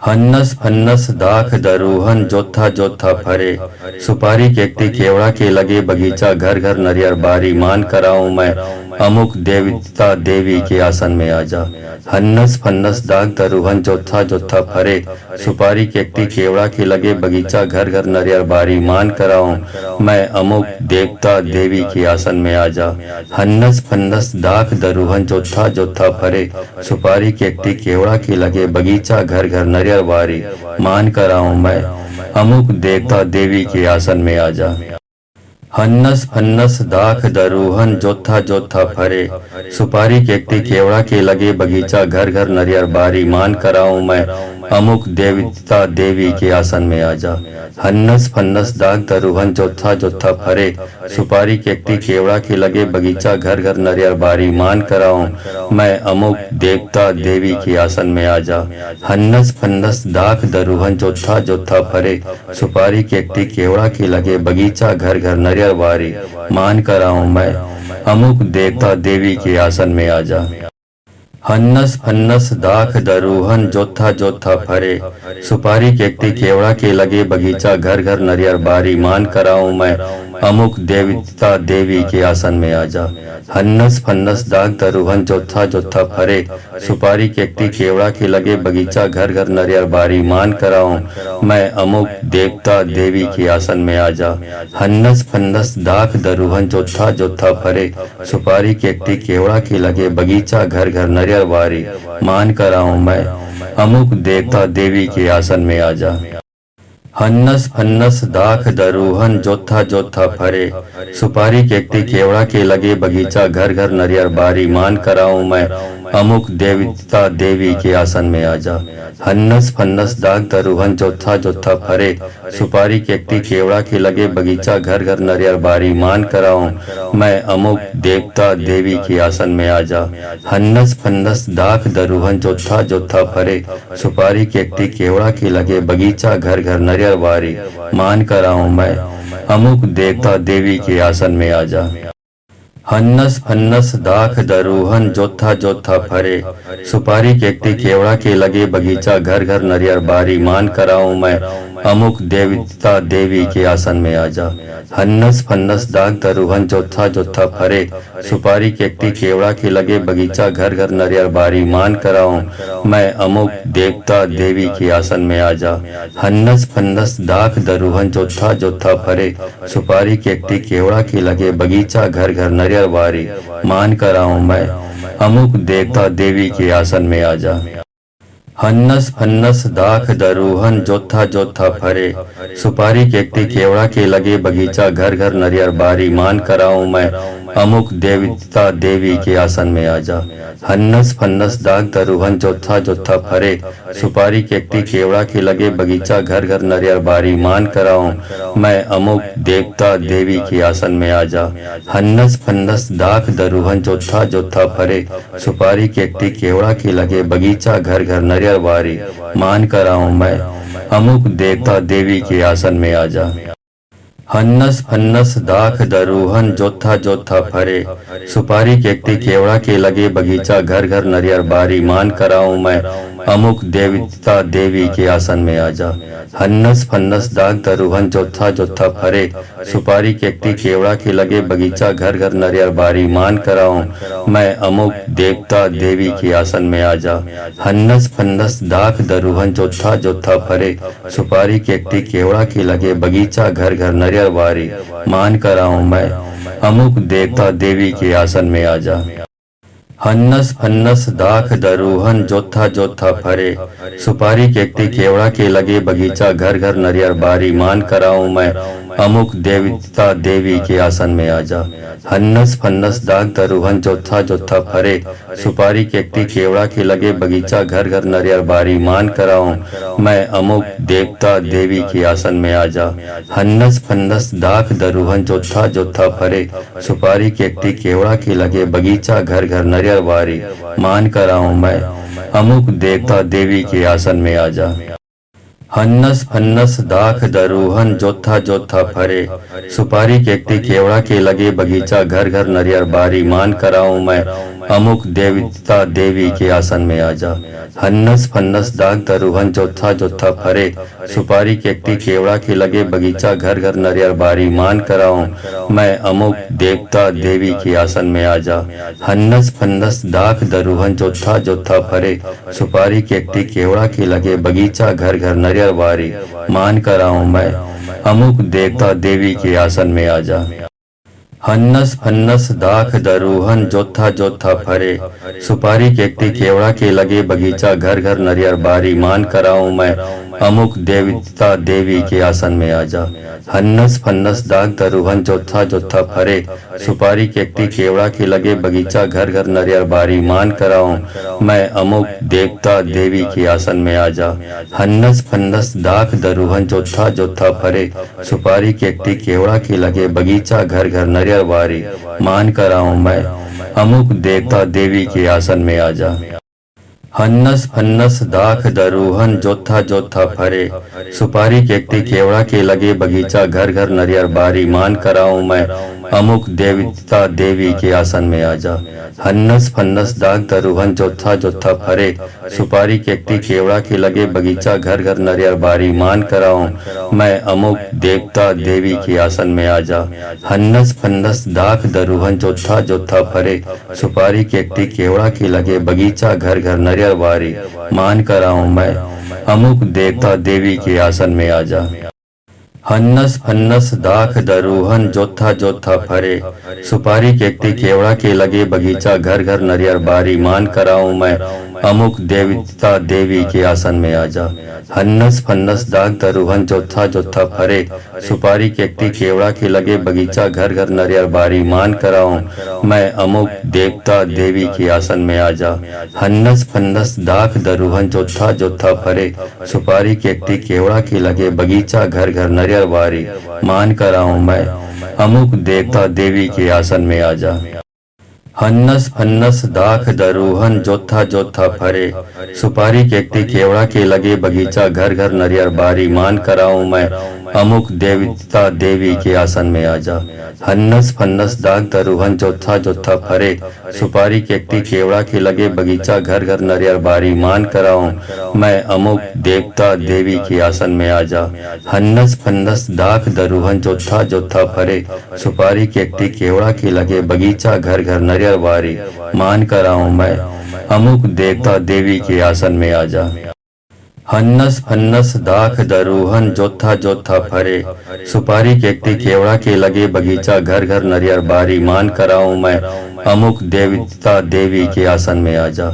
हन्नस फन्नस दाख दरुहन जोथा जोथा फरे, सुपारी केकटी केवड़ा के लगे बगीचा घर घर नरियर बारी, मान कराऊं मैं अमुक देवता देवी के आसन में आजा। हन्नस फन्नस दाग दरुहन जोथा जोथा फरे, सुपारी केकटी केवड़ा के लगे बगीचा घर घर नरियर बारी, मान कराऊं मैं अमुक देवता देवी के आसन में आजा। हन्नस फन्नस दाख दरुहन जोथा जोथा फरे, सुपारी केकटी केवड़ा के लगे बगीचा घर घर नरियर बारी, मान कराऊं मैं अमुक देवता देवी के आसन में आजा। हन्नस फन्नस दाख दरुहन जोथा जोथा फरे, सुपारी केकटी केवड़ा के लगे बगीचा घर घर नरियर बारी, मान कराऊं मैं अमुक देवता देवी के आसन में आजा। हन्नस फन्नस दाग दरुहन जोथा जोथा फरे, सुपारी केकटी केवड़ा के लगे बगीचा घर घर नरियर बारी, मान कराऊं मैं अमुक देवता देवी के आसन में आजा। हन्नस फन्नस दाख दरुहन जोथा जोथा फरे, सुपारी केकटी केवड़ा के लगे बगीचा घर घर नरियर बारी, मान कराऊं मैं अमुक देवता देवी के आसन में आजा। हन्नस फन्नस दाख दरुहन जोथा जोथा फरे, सुपारी केकटी केवड़ा के लगे बगीचा घर घर नरियर बारी, मान कराऊं मैं अमुक देवता देवी के आसन में आजा। हन्नस फन्नस दाग दरुहन जोथा जोथा फरे, सुपारी केकटी केवड़ा के लगे बगीचा घर घर नरियर बारी, मान कराऊं मैं अमुक देवता देवी के आसन में आजा। हन्नस फन्नस दाख दरुहन जोथा जोथा फरे, सुपारी केकटी केवड़ा के लगे बगीचा घर घर नरियर बारी, मान कराऊं मैं अमुक देवता देवी के आसन में आजा। हन्नस फन्नस दाख दरुहन जोथा जोथा फरे, सुपारी केकटी केवड़ा के लगे बगीचा घर घर नरियर बारी, मान कराऊं मैं अमुक देवता देवी के आसन में आजा। हन्नस फन्नस दाग दरुहन जोथा जोथा फरे, सुपारी केकटी केवड़ा के लगे बगीचा घर घर नरियर बारी, मान कराऊं मैं अमुक देवता देवी के आसन में आजा। हन्नस फन्नस दाख दरुहन जोथा जोथा फरे, सुपारी केकटी केवड़ा के लगे बगीचा घर घर नरियर बारी, मान कराऊं मैं अमुक देवता देवी के आसन में आजा। हन्नस फन्नस दाख दरुहन जोथा जोथा फरे, सुपारी केकटी केवड़ा के लगे बगीचा घर घर नरियर बारी, मान कराऊं मैं अमुक देवता देवी के आसन में आजा। हन्नस फन्नस दाग दरुहन जोथा जोथा फरे, सुपारी केकटी केवड़ा के लगे बगीचा घर घर नरियर बारी, मान कराऊं मैं अमुक देवता देवी के आसन में आजा। हन्नस फन्नस दाख दरुहन जोथा जोथा फरे, सुपारी केकटी केवड़ा के लगे बगीचा घर घर नरियर बारी, मान कराऊं मैं अमुक देवता देवी के आसन में आजा। हन्नस फन्नस दाख दरुहन जोथा जोथा फरे, सुपारी केकटी केवड़ा के लगे बगीचा घर घर नरियर बारी, मान कराऊं मैं अमुक देवता देवी के आसन में आजा। हन्नस फन्नस दाग दरुहन जोथा जोथा फरे, सुपारी केकटी केवड़ा के लगे बगीचा घर घर नरियर बारी, मान कराऊं मैं अमुक देवता देवी के आसन में आजा। हन्नस फन्नस दाग दरुहन जोथा जोथा फरे, सुपारी केकटी केवड़ा के लगे बगीचा घर घर नरियर बारी, मान कराऊं मैं अमुक देवता देवी के आसन में आजा। हन्नस फन्नस दाख दरुहन जोथा जोथा फरे, सुपारी केकटी केवड़ा के लगे बगीचा घर घर नरियर बारी, मान कराऊं मैं अमुक देवता देवी के आसन में आजा। हन्नस फन्नस दाग दरुहन जोथा जोथा फरे, सुपारी केकटी केवड़ा के लगे बगीचा घर घर नरियर बारी, मान कराऊं मैं अमुक देवता देवी के आसन में आजा। हन्नस फन्नस दाख दरुहन जोथा जोथा फरे, सुपारी केकटी केवड़ा के लगे बगीचा घर घर नरियर बारी, मान कराऊं मैं अमुक देवता देवी के आसन में आजा। हन्नस फन्नस दाख दरुहन जोथा जोथा फरे, सुपारी केकटी केवड़ा के लगे बगीचा घर घर नरियर बारी, मान कराऊं मैं अमुक देवता देवी के आसन में आजा। हन्नस फन्नस दाग दरुहन जोथा जोथा फरे, सुपारी केकटी केवड़ा के लगे बगीचा घर घर नरियर बारी, मान कराऊं मैं अमुक देवता देवी के आसन में आजा। हन्नस फन्नस दाख दरुहन जोथा जोथा फरे, सुपारी केकटी केवड़ा के लगे बगीचा घर घर नरियर बारी, मान कराऊं मैं अमुक देवता देवी के आसन में आजा। हन्नस फन्नस दाख दरुहन जोथा जोथा फरे, सुपारी केकटी केवड़ा के लगे बगीचा घर घर नरियर बारी, मान कराऊं मैं अमुक देवता देवी के आसन में आजा। हन्नस फन्नस दाग दरुहन जोथा जोथा फरे, सुपारी केकटी केवड़ा के लगे बगीचा घर घर नरियर बारी, मान कराऊं मैं अमुक देवता देवी के आसन में आजा। हन्नस फन्नस दाख दरुहन जोथा जोथा फरे, सुपारी केकटी केवड़ा के लगे बगीचा घर घर नरियर बारी, मान कराऊं मैं अमुक देवता देवी के आसन में आजा। हन्नस फन्नस दाख दरुहन जोथा जोथा फरे, सुपारी केकटी केवड़ा के लगे बगीचा घर घर नरियर बारी, मान कराऊं मैं अमुक देवता देवी के आसन में आजा। हन्नस फन्नस दाग दरुहन जोथा जोथा फरे, सुपारी केकटी केवड़ा के लगे बगीचा घर घर नरियर बारी, मान कराऊं मैं अमुक देवता देवी के आसन में आजा। हन्नस फन्नस दाख दरुहन जोथा जोथा फरे, सुपारी केकटी केवड़ा के लगे बगीचा घर घर नरियर बारी, मान कराऊं मैं अमुक देवता देवी के आसन में आजा। हन्नस फन्नस दाख दरुहन जोथा जोथा फरे, सुपारी केकटी केवड़ा के लगे बगीचा घर घर नरियर बारी, मान कराऊं मैं अमुक देवता देवी के आसन में आजा। हन्नस फन्नस दाग दरुहन जोथा जोथा फरे, सुपारी केकटी केवड़ा के लगे बगीचा घर घर नरियर बारी, मान कराऊं मैं अमुक देवता देवी के आसन में आजा। हन्नस फन्नस दाख दरुहन जोथा जोथा फरे, सुपारी केकटी केवड़ा के लगे बगीचा घर घर नरियर बारी, मान कराऊं मैं अमुक देवता देवी के आसन में आजा। हन्नस फन्नस दाख दरुहन जोथा जोथा फरे, सुपारी केकटी केवड़ा के लगे बगीचा घर घर नरियर बारी, मान कराऊं मैं अमुक देवता देवी के आसन में आजा। हन्नस फन्नस दाग दरुहन जोथा जोथा फरे, सुपारी केकटी केवड़ा के लगे बगीचा घर घर नरियर बारी, मान कराऊं मैं अमुक देवता देवी के आसन में आजा। हन्नस फन्नस दाख दरुहन जोथा जोथा फरे, सुपारी केकटी केवड़ा के लगे बगीचा घर घर नरियर बारी, मान कराऊं मैं अमुक देवता देवी के आसन में आजा। हन्नस फन्नस दाख दरुहन जोथा जोथा फरे, सुपारी केकटी केवड़ा के लगे बगीचा घर घर नरियर बारी, मान कराऊं मैं अमुक देवता देवी के आसन में आजा। हन्नस फन्नस दाग दरुहन जोथा जोथा फरे, सुपारी केकटी केवड़ा के लगे बगीचा घर घर नरियर बारी, मान कराऊं मैं अमुक देवता देवी के आसन में आजा। हन्नस फन्नस दाख दरुहन जोथा जोथा फरे, सुपारी केकटी केवड़ा के लगे बगीचा घर घर नरियर बारी, मान कराऊं मैं अमुक देवता देवी के आसन में आजा। हन्नस फन्नस दाख दरूहन जोथा जोथा फरे, सुपारी केकती केवड़ा के लगे बगीचा घर घर नरियर बारी, मान कराऊं मैं अमुक देवता देवी के आसन में आजा।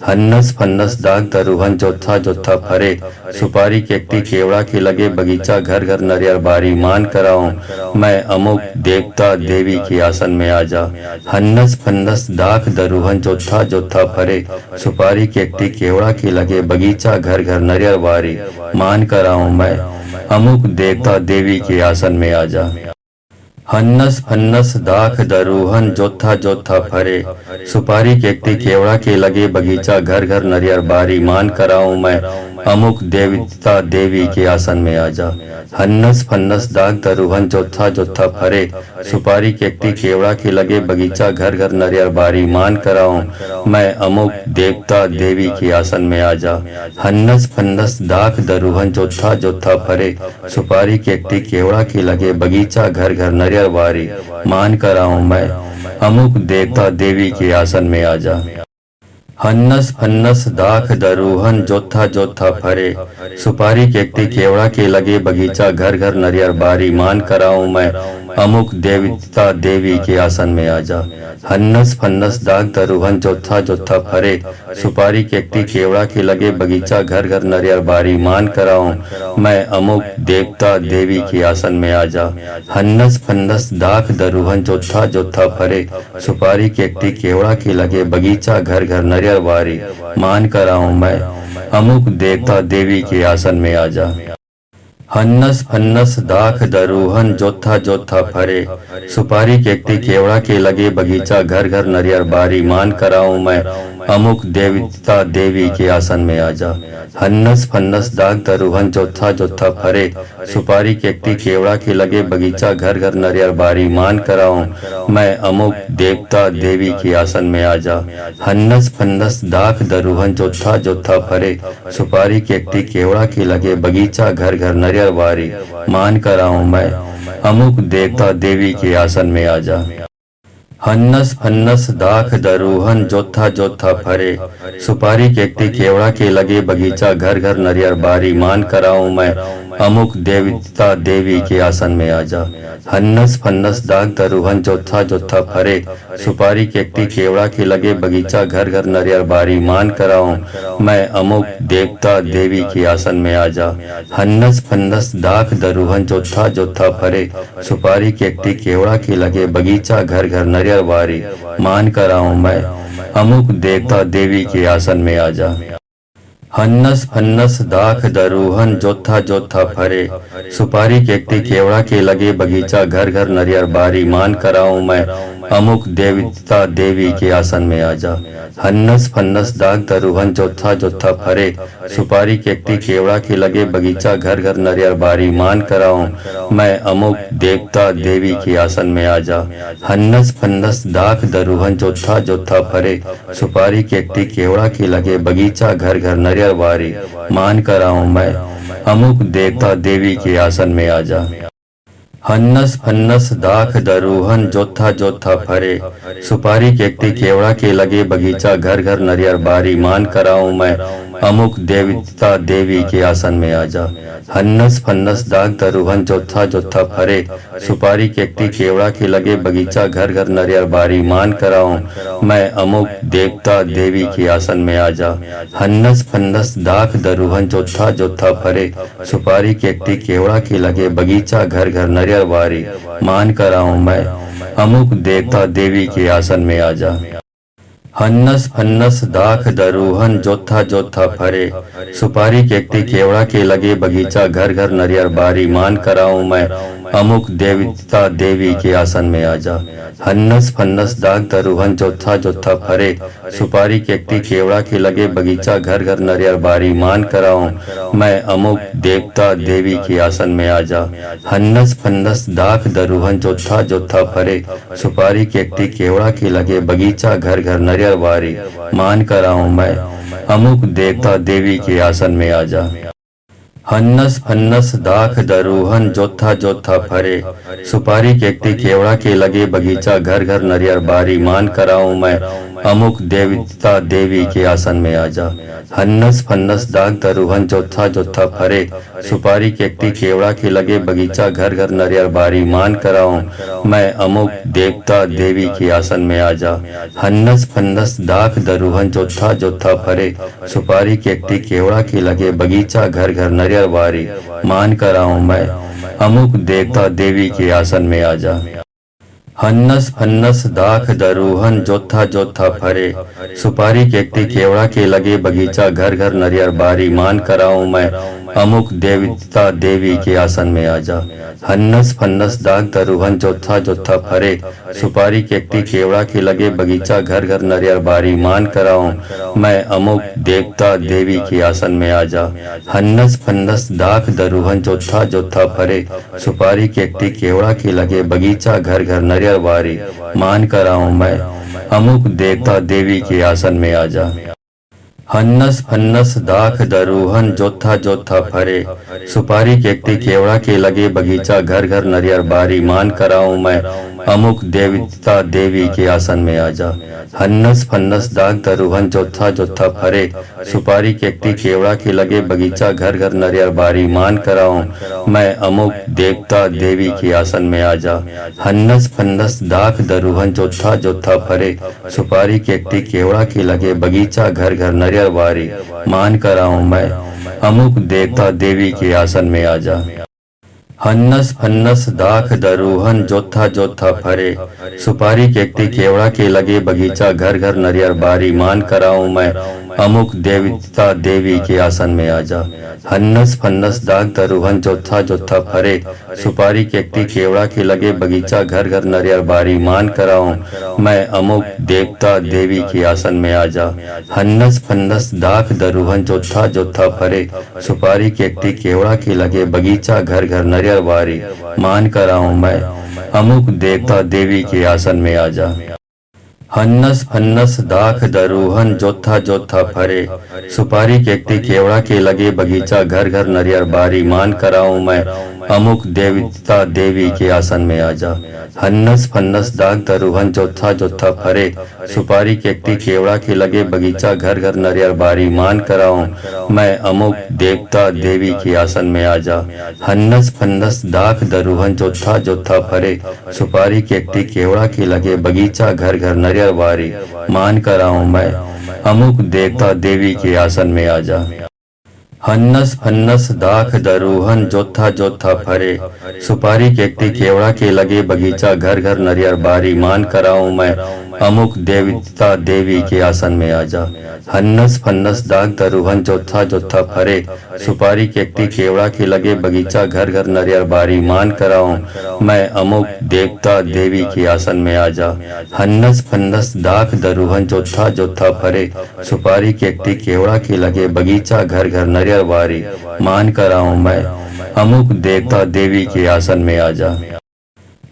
हन्नस फन्नस दाख दरूहन जोथा जोथा फरे, सुपारी केकती केवड़ा के लगे बगीचा घर घर नरियर बारी, मान कराऊं मैं अमुक देवता देवी के आसन में आजा। हन्नस फन्नस दाख दरूहन जोथा जोथा फरे, सुपारी केकती केवड़ा के लगे बगीचा घर घर नरियर बारी, मान कराऊं मैं अमुक देवता देवी के आसन में आजा। हन्नस फन्नस दाख दरूहन जोथा जोथा फरे, सुपारी केकती केवड़ा के लगे बगीचा घर घर नरियर बारी, मान कराऊं मैं अमुक देवता देवी के आसन में आजा। हन्नस फन्नस दाख दरूहन जोथा जोथा फरे, सुपारी केकती केवड़ा के लगे बगीचा घर घर नरियर बारी, मान कराऊं मैं अमुक देवता देवी के आसन में आजा। हन्नस फन्नस दाख दरूहन जोथा जोथा फरे, सुपारी केकती केवड़ा के लगे बगीचा घर घर नरियर बारी, मान कराऊं मैं अमुक देवता देवी के आसन में आजा। हन्नस फन्नस दाख दरूहन जोथा जोथा फरे, सुपारी केकती केवड़ा के लगे बगीचा घर घर नरियर बारी, मान कराऊं मैं अमुक देवता देवी के आसन में आजा। हन्नस फन्नस दाख दरूहन जोथा जोथा फरे, सुपारी केकती केवड़ा के लगे बगीचा घर घर नरियर बारी, मान कराऊं मैं अमुक देवता देवी के आसन में आजा। हन्नस फन्नस दाख दरूहन जोथा जोथा फरे, सुपारी केकती केवड़ा के लगे बगीचा घर घर नरियर बारी, मान कराऊं मैं अमुक देवता देवी के आसन में आजा। हन्नस फन्नस दाख दरूहन जोथा जोथा फरे, सुपारी केकती केवड़ा के लगे बगीचा घर घर नरियर बारी, मान कराऊं मैं अमुक देवता देवी के आसन में आजा। हन्नस फन्नस दाख दरूहन जोथा जोथा फरे, सुपारी केकती केवड़ा के लगे बगीचा घर घर नरियर बारी, मान कराऊं मैं अमुक देवता देवी के आसन में आजा। हन्नस फन्नस दाख दरूहन जोथा जोथा फरे, सुपारी केकती केवड़ा के लगे बगीचा घर घर नरियर बारी, मान कराऊं मैं अमुक देवता देवी के आसन में आजा। हन्नस फन्नस दाख दरूहन जोथा जोथा फरे, सुपारी केकती केवड़ा के लगे बगीचा घर घर नरियर बारी, मान कराऊं मैं अमुक देवता देवी के आसन में आजा। हन्नस फन्नस दाख दरूहन जोथा जोथा फरे, सुपारी केकती केवड़ा के लगे बगीचा घर घर नरियर बारी, मान कराऊं मैं अमुक देवता देवी के आसन में आजा। हन्नस फन्नस दाख दरूहन जोथा जोथा फरे, सुपारी केकती केवड़ा के लगे बगीचा घर घर नरियर बारी, मान कराऊं मैं अमुक देवता देवी के आसन में आजा। हन्नस फन्नस दाख दरूहन जोथा जोथा फरे, सुपारी केकती केवड़ा के लगे बगीचा घर घर नरियर बारी, मान कराऊं मैं अमुक देवता देवी के आसन में आजा। हन्नस फन्नस दाख दरूहन जोथा जोथा फरे, सुपारी केकती केवड़ा के लगे बगीचा घर घर नरियर बारी, मान कराऊं मैं अमुक देवता देवी के आसन में आजा। हन्नस फन्नस दाख दरूहन जोथा जोथा फरे, सुपारी केकती केवड़ा के लगे बगीचा घर घर नरियर बारी, मान कराऊं मैं अमुक देवता देवी के आसन में आजा। हन्नस फन्नस दाख दरूहन जोथा जोथा फरे, सुपारी केकती केवड़ा के लगे बगीचा घर घर नरियर बारी, मान कराऊं मैं अमुक देवता देवी के आसन में आजा। हन्नस फन्नस दाख दरूहन जोथा जोथा फरे, सुपारी केकती केवड़ा के लगे बगीचा घर घर नरियर बारी, मान कराऊं मैं अमुक देवता देवी के आसन में आजा। हन्नस फन्नस दाख दरूहन जोथा जोथा फरे, सुपारी केकती केवड़ा के लगे बगीचा घर घर नरियर बारी, मान कराऊं मैं अमुक देवता देवी के आसन में आजा। हन्नस फन्नस दाख दरूहन जोथा जोथा फरे, सुपारी केकती केवड़ा के लगे बगीचा घर घर नरियर बारी, मान कराऊं मैं अमुक देवता देवी के आसन में आजा। हन्नस फन्नस दाख दरूहन जोथा जोथा फरे, सुपारी केकती केवड़ा के लगे बगीचा घर घर नरियर बारी, मान कराऊं मैं अमुक देवता देवी के आसन में आजा। हन्नस फन्नस दाख दरूहन जोथा जोथा फरे, सुपारी केकती केवड़ा के लगे बगीचा घर घर नरियर बारी, मान कराऊं मैं अमुक देवता देवी के आसन में आजा। हन्नस फन्नस दाख दरूहन जोथा जोथा फरे, सुपारी केकती केवड़ा के लगे बगीचा घर घर नरियर बारी, मान कराऊं मैं अमुक देवता देवी के आसन में आजा। हन्नस फन्नस दाग दरुहन जोथा जोथा फरे, सुपारी केकती केवड़ा के लगे बगीचा घर घर नरियर बारी, मान कराऊं मैं अमुक देवता देवी के आसन में आजा। हन्नस फन्नस दाग दरुहन जोथा जोथा फरे, सुपारी केकती केवड़ा के लगे बगीचा घर घर नरियर बारी, मान कराऊं मैं अमुक देवता देवी के आसन में आजा। हन्नस फन्नस दाख दरुहन जोथा जोथा फरे, सुपारी केकती केवड़ा के लगे बगीचा घर घर नरियर बारी, मान कराऊं मैं अमुक देवता देवी के आसन में आजा। हन्नस फन्नस दाग दरुहन जोथा जोथा फरे, सुपारी केकती केवड़ा के लगे बगीचा घर घर नरियर बारी, मान कराऊं मैं अमुक देवता देवी के आसन में आजा। हन्नस फन्नस दाख दरुहन जोथा जोथा फरे, सुपारी केकती केवड़ा के लगे बगीचा घर घर नरियर बारी, मान कराऊं मैं अमुक देवता देवी के आसन में आजा। हन्नस फन्नस दाख दरुहन जोथा जोथा फरे, सुपारी केकती केवड़ा के लगे बगीचा घर घर नरियर बारी, मान कराऊं मैं अमुक देवता देवी के आसन में आजा। हन्नस फन्नस दाग दरुहन जोथा जोथा फरे, सुपारी केकती केवड़ा के लगे बगीचा घर घर नरियर बारी, मान कराऊं मैं अमुक देवता देवी के आसन में आजा। हन्नस फन्नस दाख दरुहन जोथा जोथा फरे, सुपारी केकती केवड़ा के लगे बगीचा घर घर नरियर बारी, मान कराऊं मैं अमुक देवता देवी के आसन में आजा। हन्नस फन्नस दाख दरुहन जोथा जोथा फरे, सुपारी केकती केवड़ा के लगे बगीचा घर घर नरियर बारी, मान कराऊं मैं अमुक देवता देवी के आसन में आजा। हन्नस फन्नस दाग दरुहन जोथा जोथा फरे, सुपारी केकती केवड़ा के लगे बगीचा घर घर नरियर बारी, मान कराऊं मैं अमुक देवता देवी के आसन में आजा। हन्नस फन्नस दाख दरुहन जोथा जोथा फरे, सुपारी केकती केवड़ा के लगे बगीचा घर घर नरियर बारी, मान कराऊं मैं अमुक देवता देवी के आसन में आजा। हन्नस फन्नस दाख दरुहन जोथा जोथा फरे, सुपारी केकती केवड़ा के लगे बगीचा घर घर नरियर बारी, मान कराऊं मैं अमुक देवता देवी के आसन में आजा। हन्नस फन्नस दाग दरुहन जोथा जोथा फरे, सुपारी केकती केवड़ा के लगे बगीचा घर घर नरियर बारी, मान कराऊं मैं अमुक देवता देवी के आसन में आजा। हन्नस फन्नस दाख दरुहन जोथा जोथा फरे, सुपारी केकती केवड़ा के लगे बगीचा घर घर नरियर बारी, मान कराऊं मैं अमुक देवता देवी के आसन में आजा। हन्नस फन्नस दाख दरुहन जोथा जोथा फरे, सुपारी केकती केवड़ा के लगे बगीचा घर घर नरियर बारी, मान कराऊं मैं अमुक देवता देवी के आसन में आजा। हन्नस फन्नस दाग दरुहन जोथा जोथा फरे, सुपारी केकती केवड़ा के लगे बगीचा घर घर नरियर बारी, मान कराऊं मैं अमुक देवता देवी के आसन में आजा। हन्नस फन्नस दाख दरुहन जोथा जोथा फरे, सुपारी केकती केवड़ा के लगे बगीचा घर घर नरियर बारी, मान कराऊं मैं अमुक देवता देवी के आसन में आजा।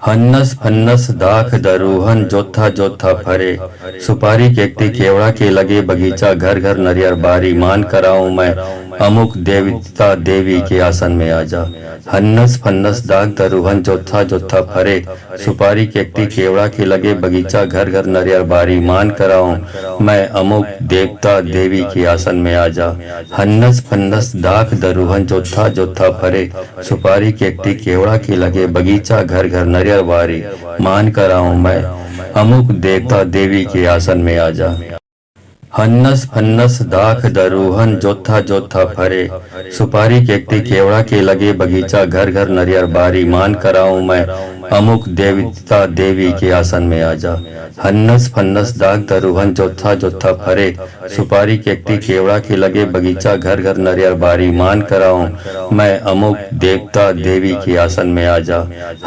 हन्नस फन्नस दाख दरुहन जोथा जोथा फरे, सुपारी केकती केवड़ा के लगे बगीचा घर घर नरियर बारी, मान कराऊं मैं अमुक देवता देवी के आसन में आजा। हन्नस फन्नस दाग दरुहन जोथा जोथा फरे, सुपारी केकती केवड़ा के लगे बगीचा घर घर नरियर बारी, मान कराऊं मैं अमुक देवता देवी के आसन में आजा। हन्नस फन्नस दाख दरुहन जोथा जोथा फरे, सुपारी केकती केवड़ा के लगे बगीचा घर घर नरियर बारी, मान कराऊं मैं अमुक देवता देवी के आसन में आजा। हन्नस फन्नस दाख दरुहन जोथा जोथा फरे, सुपारी केकती केवड़ा के लगे बगीचा घर घर नरियर बारी, मान कराऊं मैं अमुक देवता देवी के आसन में आजा। हन्नस फन्नस दाग दरुहन जोथा जोथा फरे, सुपारी केकती केवड़ा के लगे बगीचा घर घर नरियर बारी, मान कराऊं मैं अमुक देवता देवी के आसन में आजा।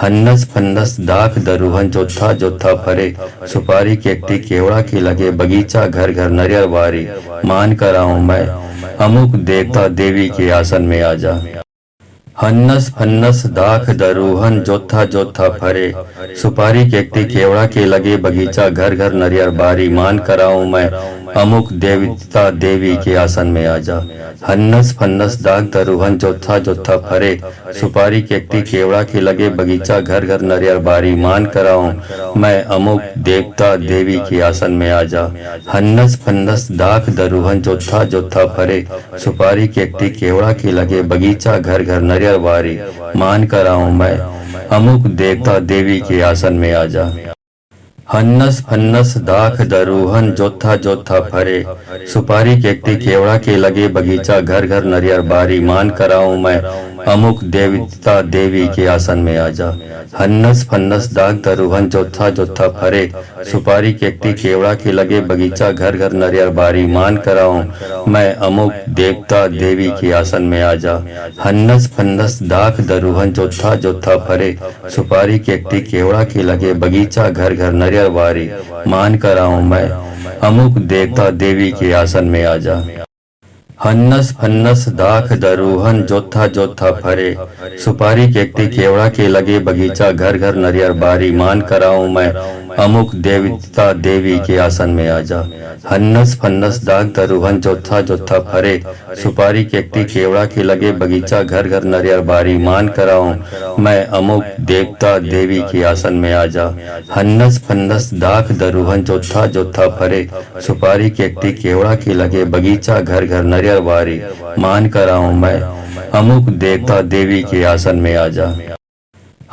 हन्नस फन्नस दाख दरुहन जोथा जोथा फरे, सुपारी केकती केवड़ा के लगे बगीचा घर घर नरियर बारी, मान कराऊं मैं अमुक देवता देवी के आसन में आजा। हन्नस फन्नस दाख दरुहन जोथा जोथा फरे, सुपारी केकती केवड़ा के लगे बगीचा घर घर नरियर बारी, मान कराऊं मैं अमुक देवता देवी के आसन में आजा। हन्नस फन्नस दाग दरुहन जोथा जोथा फरे, सुपारी केकती केवड़ा के लगे बगीचा घर घर नरियर बारी, मान कराऊं मैं अमुक देवता देवी के आसन में आजा। हन्नस फन्नस दाग दरुहन जोथा जोथा फरे, सुपारी केकती केवड़ा के लगे बगीचा घर घर नरियर बारी, मान कराऊं मैं अमुक देवता देवी के आसन में आजा। हन्नस फन्नस दाख दरुहन जोथा जोथा फरे, सुपारी केकती केवड़ा के लगे बगीचा घर घर नरियर बारी, मान कराऊं मैं अमुक देवता देवी के आसन में आजा। हन्नस फन्नस दाग दरुहन जोथा जोथा फरे, सुपारी केकती केवड़ा के लगे बगीचा घर घर नरियर बारी, मान कराऊं मैं अमुक देवता देवी के आसन में आजा। हन्नस फन्नस दाख दरुहन जोथा जोथा फरे, सुपारी केकती केवड़ा के लगे बगीचा घर घर नरियर बारी, मान कराऊं मैं अमुक देवता देवी के आसन में आजा। हन्नस फन्नस दाख दरुहन जोथा जोथा फरे, सुपारी केकती केवड़ा के लगे बगीचा घर घर नरियर बारी, मान कराऊं मैं अमुक देवता देवी के आसन में आजा। हन्नस फन्नस दाग दरुहन जोथा जोथा फरे, सुपारी केकती केवड़ा के लगे बगीचा घर घर नरियर बारी, मान कराऊं मैं अमुक देवता देवी के आसन में आजा। हन्नस फन्नस दाख दरुहन जोथा जोथा फरे, सुपारी केकती केवड़ा के लगे बगीचा घर घर नरियर बारी, मान कराऊं मैं अमुक देवता देवी के आसन में आजा।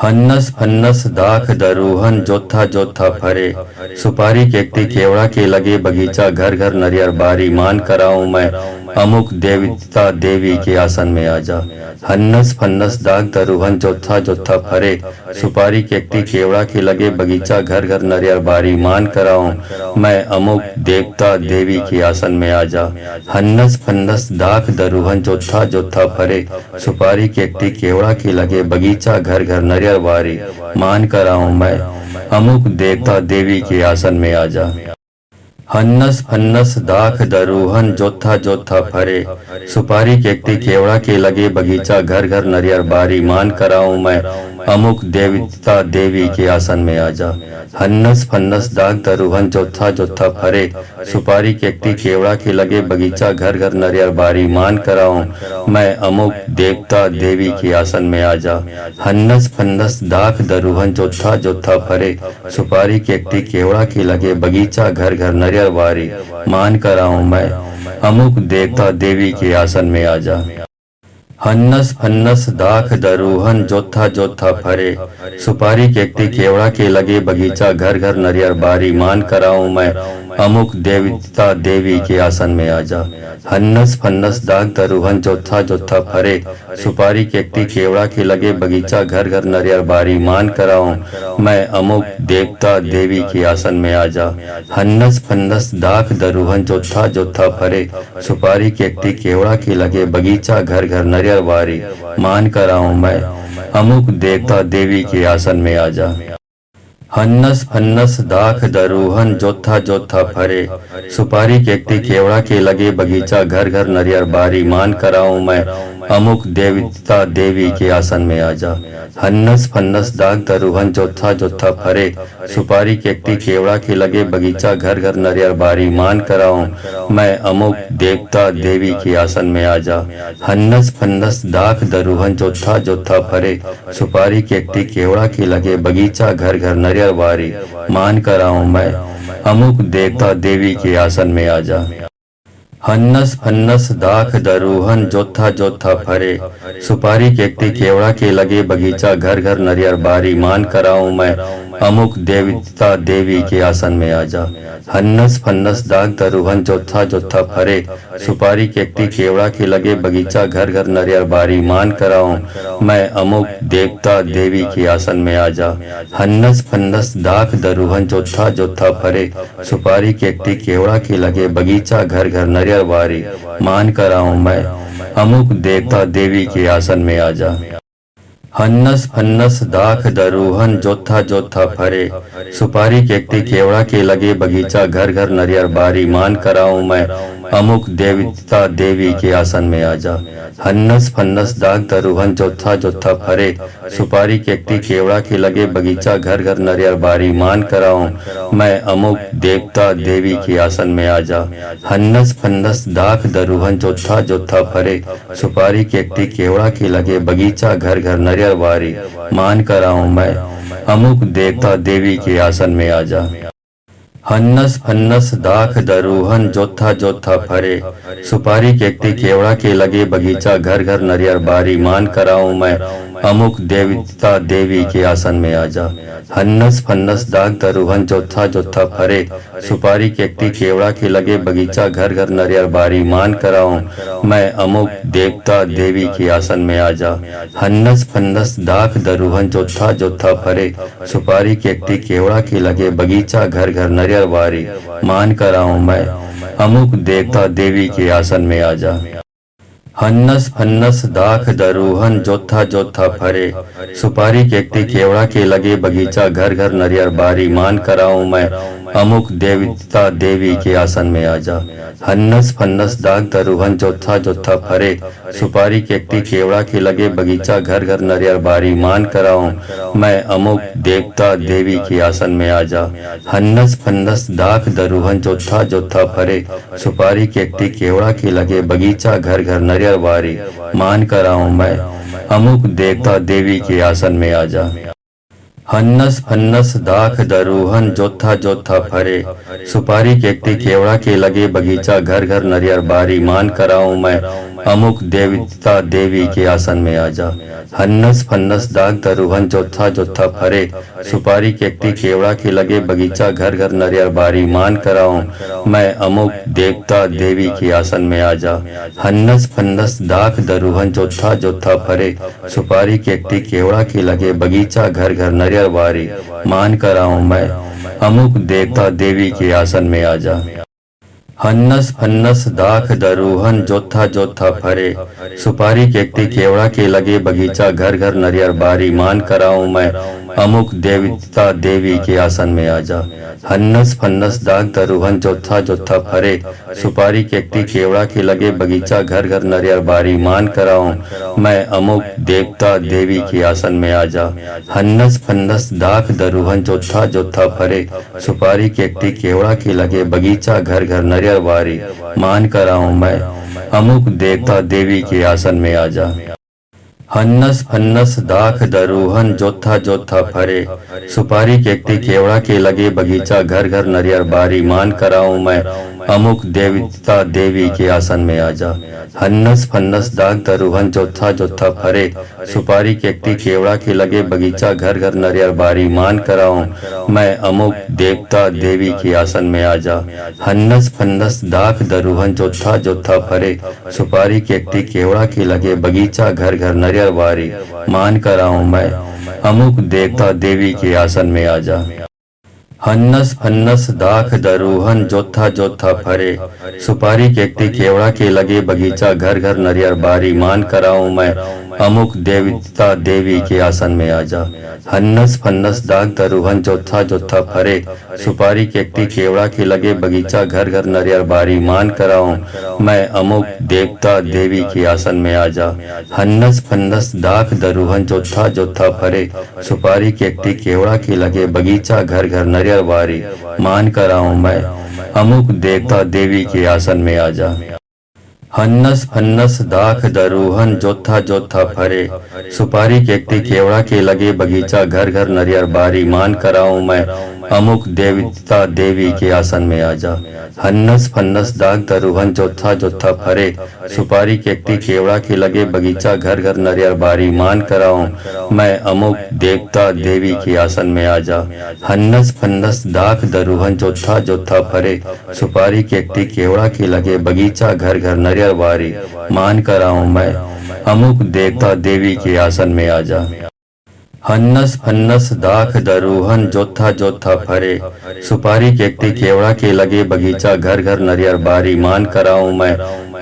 हन्नस फन्नस दाख दरुहन जोथा जोथा फरे, सुपारी केकती केवड़ा के लगे बगीचा घर घर नरियर बारी, मान कराऊं मैं अमुक देवता देवी के आसन में आजा। हन्नस फन्नस दाग दरुहन जोथा जोथा फरे, सुपारी केकती केवड़ा के लगे बगीचा घर घर नरियर बारी, मान कराऊं मैं अमुक देवता देवी के आसन में आजा। हन्नस फन्नस दाख दरुहन जोथा जोथा फरे, सुपारी केकती केवड़ा के लगे बगीचा घर घर नरियर बारी, मान कराऊं मैं अमुक देवता देवी के आसन में आजा। हन्नस फन्नस दाख दरुहन जोथा जोथा फरे, सुपारी केकती केवड़ा के लगे बगीचा घर घर नरियर बारी, मान कराऊं मैं अमुक देवता देवी के आसन में आजा। हन्नस फन्नस दाग दरुहन जोथा जोथा फरे, सुपारी केकती केवड़ा के लगे बगीचा घर घर नरियर बारी, मान कराऊं मैं अमुक देवता देवी के आसन में आजा। हन्नस फन्नस दाख दरुहन जोथा जोथा फरे, सुपारी केकती केवड़ा के लगे बगीचा घर घर नरियर बारी, मान कराऊं मैं अमुक देवता देवी के आसन में आजा। हन्नस फन्नस दाख दरुहन जोथा जोथा फरे, सुपारी केकती केवड़ा के लगे बगीचा घर घर नरियर बारी, मान कराऊं मैं अमुक देवता देवी के आसन में आजा। हन्नस फन्नस दाग दरुहन जोथा जोथा फरे, सुपारी केकती केवड़ा के लगे बगीचा घर घर नरियर बारी, मान कराऊं मैं अमुक देवता देवी के आसन में आजा। हन्नस फन्नस दाख दरुहन जोथा जोथा फरे, सुपारी केकती केवड़ा के लगे बगीचा घर घर नरियर बारी, मान कराऊं मैं अमुक देवता देवी के आसन में आजा। हन्नस फन्नस दाख दरुहन जोथा जोथा फरे, सुपारी केकती केवड़ा के लगे बगीचा घर घर नरियर बारी, मान कराऊं मैं अमुक देवता देवी के आसन में आजा। हन्नस फन्नस दाग दरुहन जोथा जोथा फरे, सुपारी केकती केवड़ा के लगे बगीचा घर घर नरियर बारी, मान कराऊं मैं अमुक देवता देवी के आसन में आजा। हन्नस फन्नस दाख दरुहन जोथा जोथा फरे, सुपारी केकती केवड़ा के लगे बगीचा घर घर नरियर बारी, मान कराऊं मैं अमुक देवता देवी के आसन में आजा। हन्नस फन्नस दाख दरुहन जोथा जोथा फरे, सुपारी केकती केवड़ा के लगे बगीचा घर घर नरियर बारी, मान कराऊं मैं अमुक देवता देवी के आसन में आजा। हन्नस फन्नस दाग दरुहन जोथा जोथा फरे, सुपारी केकती केवड़ा के लगे बगीचा घर घर नरियर बारी, मान कराऊं मैं अमुक देवता देवी के आसन में आजा। हन्नस फन्नस दाख दरुहन जोथा जोथा फरे, सुपारी केकती केवड़ा के लगे बगीचा घर घर नरियर बारी, मान कराऊं मैं अमुक देवता देवी के आसन में आजा। हन्नस फन्नस दाख दरुहन जोथा जोथा फरे, सुपारी केकती केवड़ा के लगे बगीचा घर घर नरियर बारी, मान कराऊं मैं अमुक देवता देवी के आसन में आजा। हन्नस फन्नस दाग दरुहन जोथा जोथा फरे, सुपारी केकती केवड़ा के लगे बगीचा घर घर नरियर बारी, मान कराऊं मैं अमुक देवता देवी के आसन में आजा। हन्नस फन्नस दाग दरुहन जोथा जोथा फरे, सुपारी केकती केवड़ा के लगे बगीचा घर घर नरियर बारी, मान कराऊं मैं अमुक देवता देवी के आसन में आजा। हन्नस फन्नस दाख दरुहन जोथा जोथा फरे, सुपारी केकती केवड़ा के लगे बगीचा घर घर नरियर बारी, मान कराऊं मैं अमुक देवता देवी के आसन में आजा। हन्नस फन्नस दाग दरुहन जोथा जोथा फरे, सुपारी केकती केवड़ा के लगे बगीचा घर घर नरियर बारी, मान कराऊं मैं अमुक देवता देवी के आसन में आजा। हन्नस फन्नस दाख दरुहन जोथा जोथा फरे, सुपारी केकती केवड़ा के लगे बगीचा घर घर नरियर बारी, मान कराऊं मैं अमुक देवता देवी के आसन में आजा। हन्नस फन्नस दाख दरुहन जोथा जोथा फरे, सुपारी केकती केवड़ा के लगे बगीचा घर घर नरियर बारी, मान कराऊं मैं अमुक देवता देवी के आसन में आजा। हन्नस फन्नस दाग दरुहन जोथा जोथा फरे, सुपारी केकती केवड़ा के लगे बगीचा घर घर नरियर बारी, मान कराऊं मैं अमुक देवता देवी के आसन में आजा। हन्नस फन्नस दाख दरुहन जोथा जोथा फरे, सुपारी केकती केवड़ा के लगे बगीचा घर घर नरियर बारी, मान कराऊं मैं अमुक देवता देवी के आसन में आजा। हन्नस फन्नस दाख दरुहन जोथा जोथा फरे, सुपारी केकती केवड़ा के लगे बगीचा घर घर नरियर बारी, मान कराऊं मैं अमुक देवता देवी के आसन में आजा। हन्नस फन्नस दाग दरुहन जोथा जोथा फरे, सुपारी केकती केवड़ा के लगे बगीचा घर घर नरियर बारी, मान कराऊं मैं अमुक देवता देवी के आसन में आजा। हन्नस फन्नस दाख दरुहन जोथा जोथा फरे, सुपारी केकती केवड़ा के लगे बगीचा घर घर नरियर बारी, मान कराऊं मैं अमुक देवता देवी के आसन में आजा। हन्नस फन्नस दाख दरुहन जोथा जोथा फरे, सुपारी केकती केवड़ा के लगे बगीचा घर घर नरियर बारी, मान कराऊं मैं अमुक देवता देवी के आसन में आजा। हन्नस फन्नस दाग दरुहन जोथा जोथा फरे, सुपारी केकती केवड़ा के लगे बगीचा घर घर नरियर बारी, मान कराऊं मैं अमुक देवता देवी के आसन में आजा। हन्नस फन्नस दाख दरुहन जोथा जोथा फरे, सुपारी केकती केवड़ा के लगे बगीचा घर घर नरियर बारी, मान कराऊं मैं अमुक देवता देवी के आसन में आजा। हन्नस फन्नस दाख दरुहन जोथा जोथा फरे, सुपारी केकती केवड़ा के लगे बगीचा घर घर नरियर बारी, मान कराऊं मैं अमुक देवता देवी के आसन में आजा। हन्नस फन्नस दाग दरुहन जोथा जोथा फरे, सुपारी केकती केवड़ा के लगे बगीचा घर घर नरियर बारी, मान कराऊं मैं अमुक देवता देवी के आसन में आजा। हन्नस फन्नस दाख दरुहन जोथा जोथा फरे, सुपारी केकती केवड़ा के लगे बगीचा घर घर नरियर बारी, मान कराऊं मैं अमुक देवता देवी के आसन में आजा। हन्नस फन्नस दाख दरुहन जोथा जोथा फरे, सुपारी केकती केवड़ा के लगे बगीचा घर घर नरियर बारी, मान कराऊं मैं अमुक देवता देवी के आसन में आजा। हन्नस फन्नस दाग दरुहन जोथा जोथा फरे, सुपारी केकती केवड़ा के लगे बगीचा घर घर नरियर बारी, मान कराऊं मैं अमुक देवता देवी के आसन में आजा। हन्नस फन्नस दाख दरुहन जोथा जोथा फरे, सुपारी केकती केवड़ा के लगे बगीचा घर घर नरियर बारी, मान कराऊं मैं अमुक देवता देवी के आसन में आजा। हन्नस फन्नस दाख दरुहन जोथा जोथा फरे, सुपारी केकती केवड़ा के लगे बगीचा घर घर नरियर बारी, मान कराऊं मैं अमुक देवता देवी के आसन में आजा। हन्नस फन्नस दाग दरुहन जोथा जोथा फरे, सुपारी केकती केवड़ा के लगे बगीचा घर घर नरियर बारी, मान कराऊं मैं अमुक देवता देवी के आसन में आजा। हन्नस फन्नस दाख दरुहन जोथा जोथा फरे, सुपारी केकती केवड़ा के लगे बगीचा घर घर नरियर बारी, मान कराऊं मैं अमुक देवता देवी के आसन में आजा। हन्नस फन्नस दाख दरूहन जोथा जोथा फरे, सुपारी केकती केवड़ा के लगे बगीचा घर घर नरियर बारी, मान कराऊं मैं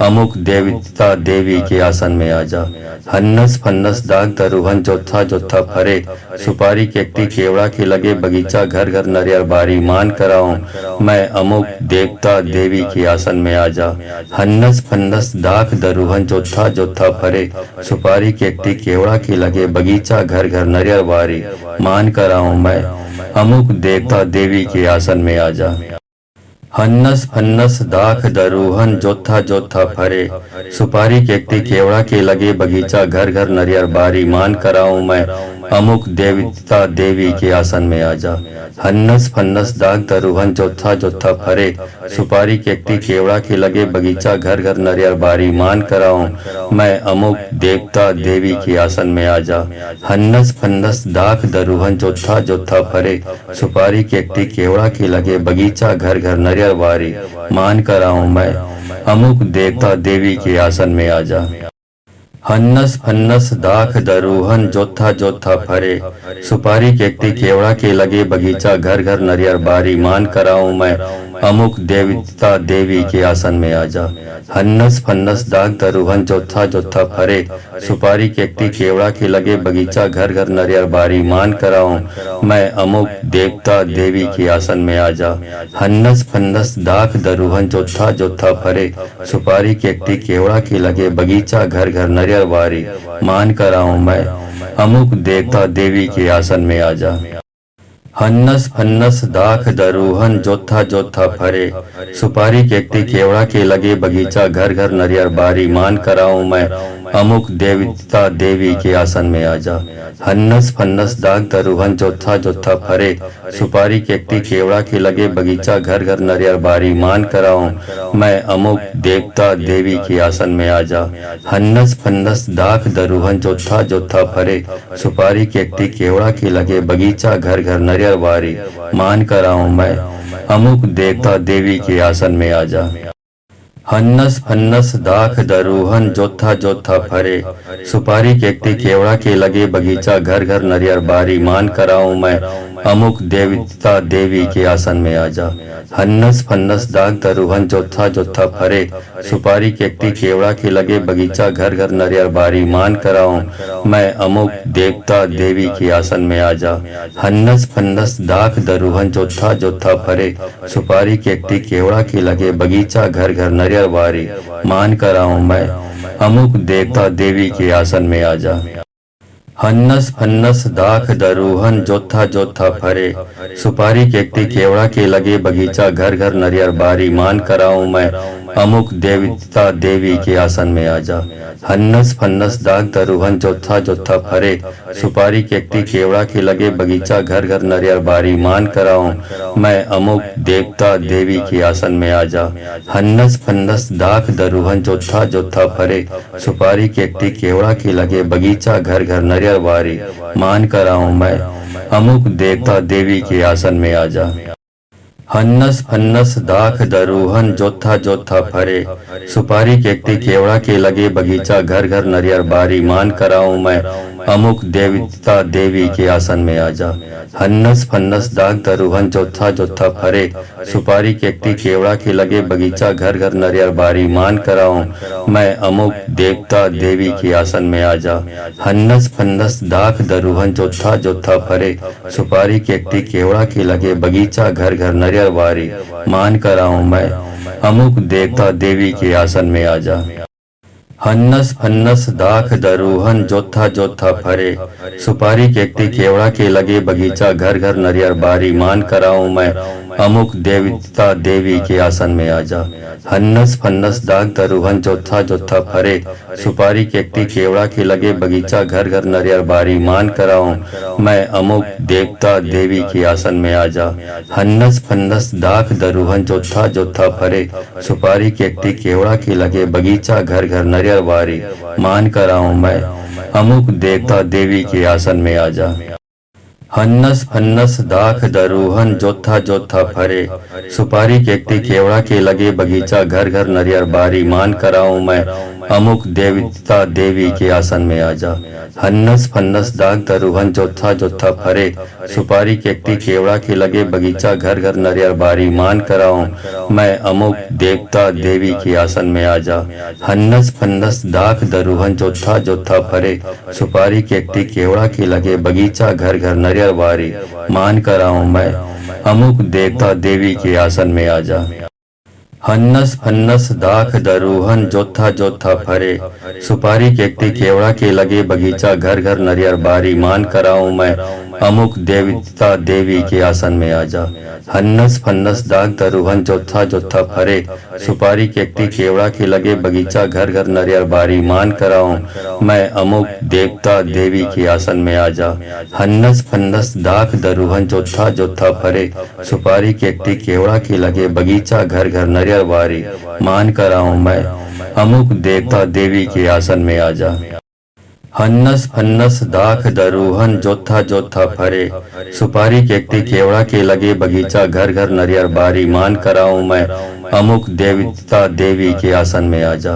अमुक देवता देवी के आसन में आजा। हन्नस फन्नस दाख दरूहन जोथा जोथा फरे, सुपारी केकती केवड़ा के लगे बगीचा घर घर नरियर बारी, मान कराऊं मैं अमुक देवता देवी के आसन में आजा। हन्नस फन्नस दाख दरूहन जोथा जोथा फरे, सुपारी केकती केवड़ा के लगे बगीचा घर घर नरियर बारी, मान कराऊं मैं अमुक देवता देवी के आसन में आजा। हन्नस फन्नस दाख दरूहन जोथा जोथा फरे, सुपारी केकती केवड़ा के लगे बगीचा घर घर नरियर बारी, मान कराऊं मैं अमुक देवता देवी के आसन में आजा। हन्नस फन्नस दाख दरूहन जोथा जोथा फरे, सुपारी केकती केवड़ा के लगे बगीचा घर घर नरियर बारी, मान कराऊं मैं अमुक देवता देवी के आसन में आजा। हन्नस फन्नस दाख दरूहन जोथा जोथा फरे, सुपारी केकती केवड़ा के लगे बगीचा घर घर नरियर बारी, मान कराऊं मैं अमुक देवता देवी के आसन में आजा। हन्नस फन्नस दाख दरूहन जोथा जोथा फरे, सुपारी केकती केवड़ा के लगे बगीचा घर घर नरियर बारी, मान कराऊं मैं अमुक देवता देवी के आसन में आजा। हन्नस फन्नस दाख दरूहन जोथा जोथा फरे, सुपारी केकती केवड़ा के लगे बगीचा घर घर नरियर बारी, मान कराऊं मैं अमुक देवता देवी के आसन में आजा। हन्नस फन्नस दाख दरूहन जोथा जोथा फरे, सुपारी केकती केवड़ा के लगे बगीचा घर घर नरियर बारी, मान कराऊं मैं अमुक देवता देवी के आसन में आजा। हन्नस फन्नस दाख दरूहन जोथा जोथा फरे, सुपारी केकती केवड़ा के लगे बगीचा घर घर नरियर बारी, मान कराऊं मैं अमुक देवता देवी के आसन में आजा। हन्नस फन्नस दाख दरूहन जोथा जोथा फरे, सुपारी केकती केवड़ा के लगे बगीचा घर घर नरियर बारी, मान कराऊं मैं अमुक देवता देवी के आसन में आजा। हन्नस फन्नस दाख दरूहन जोथा जोथा फरे, सुपारी केकती केवड़ा के लगे बगीचा घर घर नरियर बारी, मान कराऊं मैं अमुक देवता देवी के आसन में आजा। हन्नस फन्नस दाख दरूहन जोथा जोथा फरे, सुपारी केकती केवड़ा के लगे बगीचा घर घर नरियर बारी, मान कराऊं मैं अमुक देवता देवी के आसन में आजा। हन्नस फन्नस दाख दरूहन जोथा जोथा फरे, सुपारी केकती केवड़ा के लगे बगीचा घर घर नरियर बारी, मान कराऊं मैं अमुक देवता देवी के आसन में आजा। हन्नस फन्नस दाख दरूहन जोथा जोथा फरे, सुपारी केकती केवड़ा के लगे बगीचा घर घर नरियर बारी, मान कराऊं मैं अमुक देवता देवी के आसन में आजा। हन्नस फन्नस दाख दरूहन जोथा जोथा फरे, सुपारी केकती केवड़ा के लगे बगीचा घर घर नरियर बारी, मान कराऊं मैं अमुक देवता देवी के आसन में आजा। हन्नस फन्नस दाख दरूहन जोथा जोथा फरे, सुपारी केकती केवड़ा के लगे बगीचा घर घर नरियर बारी, मान कराऊं मैं अमुक देवता देवी के आसन में आजा। हन्नस फन्नस दाख दरूहन जोथा जोथा फरे, सुपारी केकती केवड़ा के लगे बगीचा घर घर नरियर बारी, मान कराऊं मैं अमुक देवता देवी के आसन में आजा। हन्नस फन्नस दाख दरूहन जोथा जोथा फरे, सुपारी केकती केवड़ा के लगे बगीचा घर घर नरियर बारी, मान कराऊं मैं अमुक देवता देवी के आसन में आजा। हन्नस फन्नस दाख दरूहन जोथा जोथा फरे, सुपारी केकती केवड़ा के लगे बगीचा घर घर नरियर बारी, मान कराऊं मैं अमुक देवता देवी के आसन में आजा। हन्नस फन्नस दाख दरूहन जोथा जोथा फरे, सुपारी केकती केवड़ा के लगे बगीचा घर घर नरियर बारी, मान कराऊं मैं अमुक देवता देवी के आसन में आजा। हन्नस फन्नस दाख दरूहन जोथा जोथा फरे, सुपारी केकती केवड़ा के लगे बगीचा घर घर नरियर बारी, मान कराऊं मैं अमुक देवता देवी के आसन में आजा। हन्नस फन्नस दाख दरूहन जोथा जोथा फरे, सुपारी केकती केवड़ा के लगे बगीचा घर घर नरियर बारी, मान कराऊं मैं अमुक देवता देवी के आसन में आजा। हन्नस फन्नस दाख दरूहन जोथा जोथा फरे, सुपारी केकती केवड़ा के लगे बगीचा घर घर नरियर बारी, मान कराऊं मैं अमुक देवता देवी के आसन में आजा। हन्नस फन्नस दाख दरूहन जोथा जोथा फरे, सुपारी केकती केवड़ा के लगे बगीचा घर घर नरियर बारी, मान कराऊं मैं अमुक देवता देवी के आसन में आजा। हन्नस फन्नस दाग दरुहन जोथा जोथा फरे, सुपारी केकती केवड़ा के लगे बगीचा घर घर नरियर बारी, मान कराऊं मैं अमुक देवता देवी के आसन में आजा। हन्नस फन्नस दाग दरुहन जोथा जोथा फरे, सुपारी केकती केवड़ा के लगे बगीचा घर घर नरियर बारी, मान कराऊं मैं अमुक देवता देवी के आसन में आजा। हन्नस फन्नस दाख दरुहन जोथा जोथा फरे, सुपारी केकती केवड़ा के लगे बगीचा घर घर नरियर बारी, मान कराऊं मैं अमुक देवता देवी के आसन में आजा। हन्नस फन्नस दाग दरुहन जोथा जोथा फरे, सुपारी केकती केवड़ा के लगे बगीचा घर घर नरियर बारी, मान कराऊं मैं अमुक देवता देवी के आसन में आजा। हन्नस फन्नस दाख दरुहन जोथा जोथा फरे, सुपारी केकती केवड़ा के लगे बगीचा घर घर नरियर बारी, मान कराऊं मैं अमुक देवता देवी के आसन में आजा। हन्नस फन्नस दाख दरुहन जोथा जोथा फरे, सुपारी केकती केवड़ा के लगे बगीचा घर घर नरियर बारी, मान कराऊं मैं अमुक देवता देवी के आसन में आजा।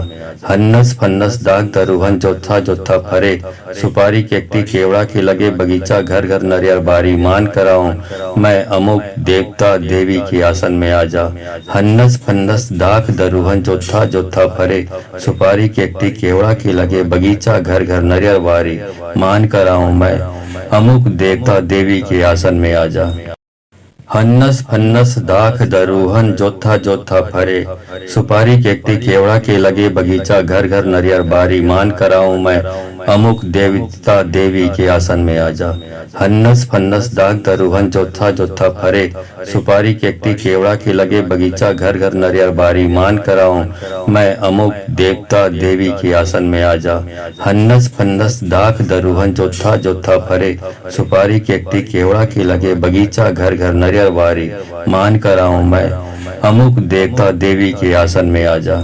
हन्नस फन्नस दाग दरुहन जोथा जोथा फरे, सुपारी केकती केवड़ा के लगे बगीचा घर घर नरियर बारी, मान कराऊं मैं अमुक देवता देवी के आसन में आजा। हन्नस फन्नस दाख दरुहन जोथा जोथा फरे, सुपारी केकती केवड़ा के लगे बगीचा घर घर नरियर बारी, मान कराऊं मैं अमुक देवता देवी के आसन में आजा। हन्नस फन्नस दाख दरुहन जोथा जोथा फरे, सुपारी केकती केवड़ा के लगे बगीचा घर घर नरियर बारी, मान कराऊं मैं अमुक देवता देवी के आसन में आजा। हन्नस फन्नस दाग दरुहन जोथा जोथा फरे, सुपारी केकती केवड़ा के लगे बगीचा घर घर नरियर बारी, मान कराऊं मैं अमुक देवता देवी के आसन में आजा। हन्नस फन्नस दाख दरुहन जोथा जोथा फरे, सुपारी केकती केवड़ा के लगे बगीचा घर घर नरियर बारी, मान कराऊं मैं अमुक देवता देवी के आसन में आजा।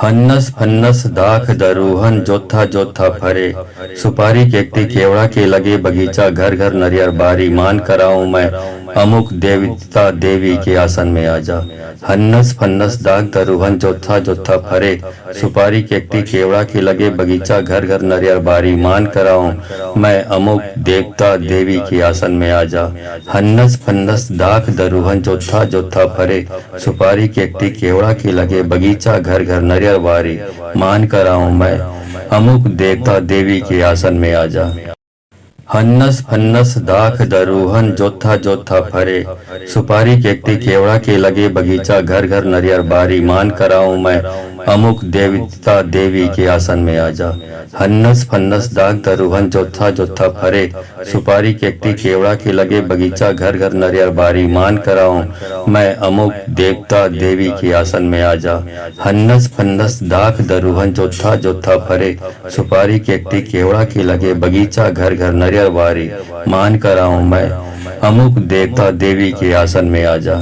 हन्नस फन्नस दाख दरुहन जोथा जोथा फरे, सुपारी केकती केवड़ा के लगे बगीचा घर घर नरियर बारी, मान कराऊं मैं अमुक देवता देवी के आसन में आजा। हन्नस फन्नस दाख दरुहन जोथा जोथा फरे, सुपारी केकती केवड़ा के लगे बगीचा घर घर नरियर बारी, मान कराऊं मैं अमुक देवता देवी के आसन में आजा। हन्नस फन्नस दाख दरुहन जोथा जोथा फरे, सुपारी केकती केवड़ा के लगे बगीचा घर घर नरियर बारी, मान कराऊं मैं अमुक देवता देवी के आसन में आजा। हन्नस फन्नस दाख दरुहन जोथा जोथा फरे, सुपारी केकती केवड़ा के लगे बगीचा घर घर नरियर बारी, मान कराऊं मैं अमुक देवता देवी के आसन में आजा। हन्नस फन्नस दाख दरुहन जोथा जोथा फरे, सुपारी केकती केवड़ा के लगे बगीचा घर घर नरियर बारी, मान कराऊं मैं अमुक देवता देवी के आसन में आजा। हन्नस फन्नस दाख दरुहन जोथा जोथा फरे, सुपारी केकती केवड़ा के लगे बगीचा घर घर नरियर बारी, मान कराऊं मैं अमुक देवता देवी के आसन में आजा।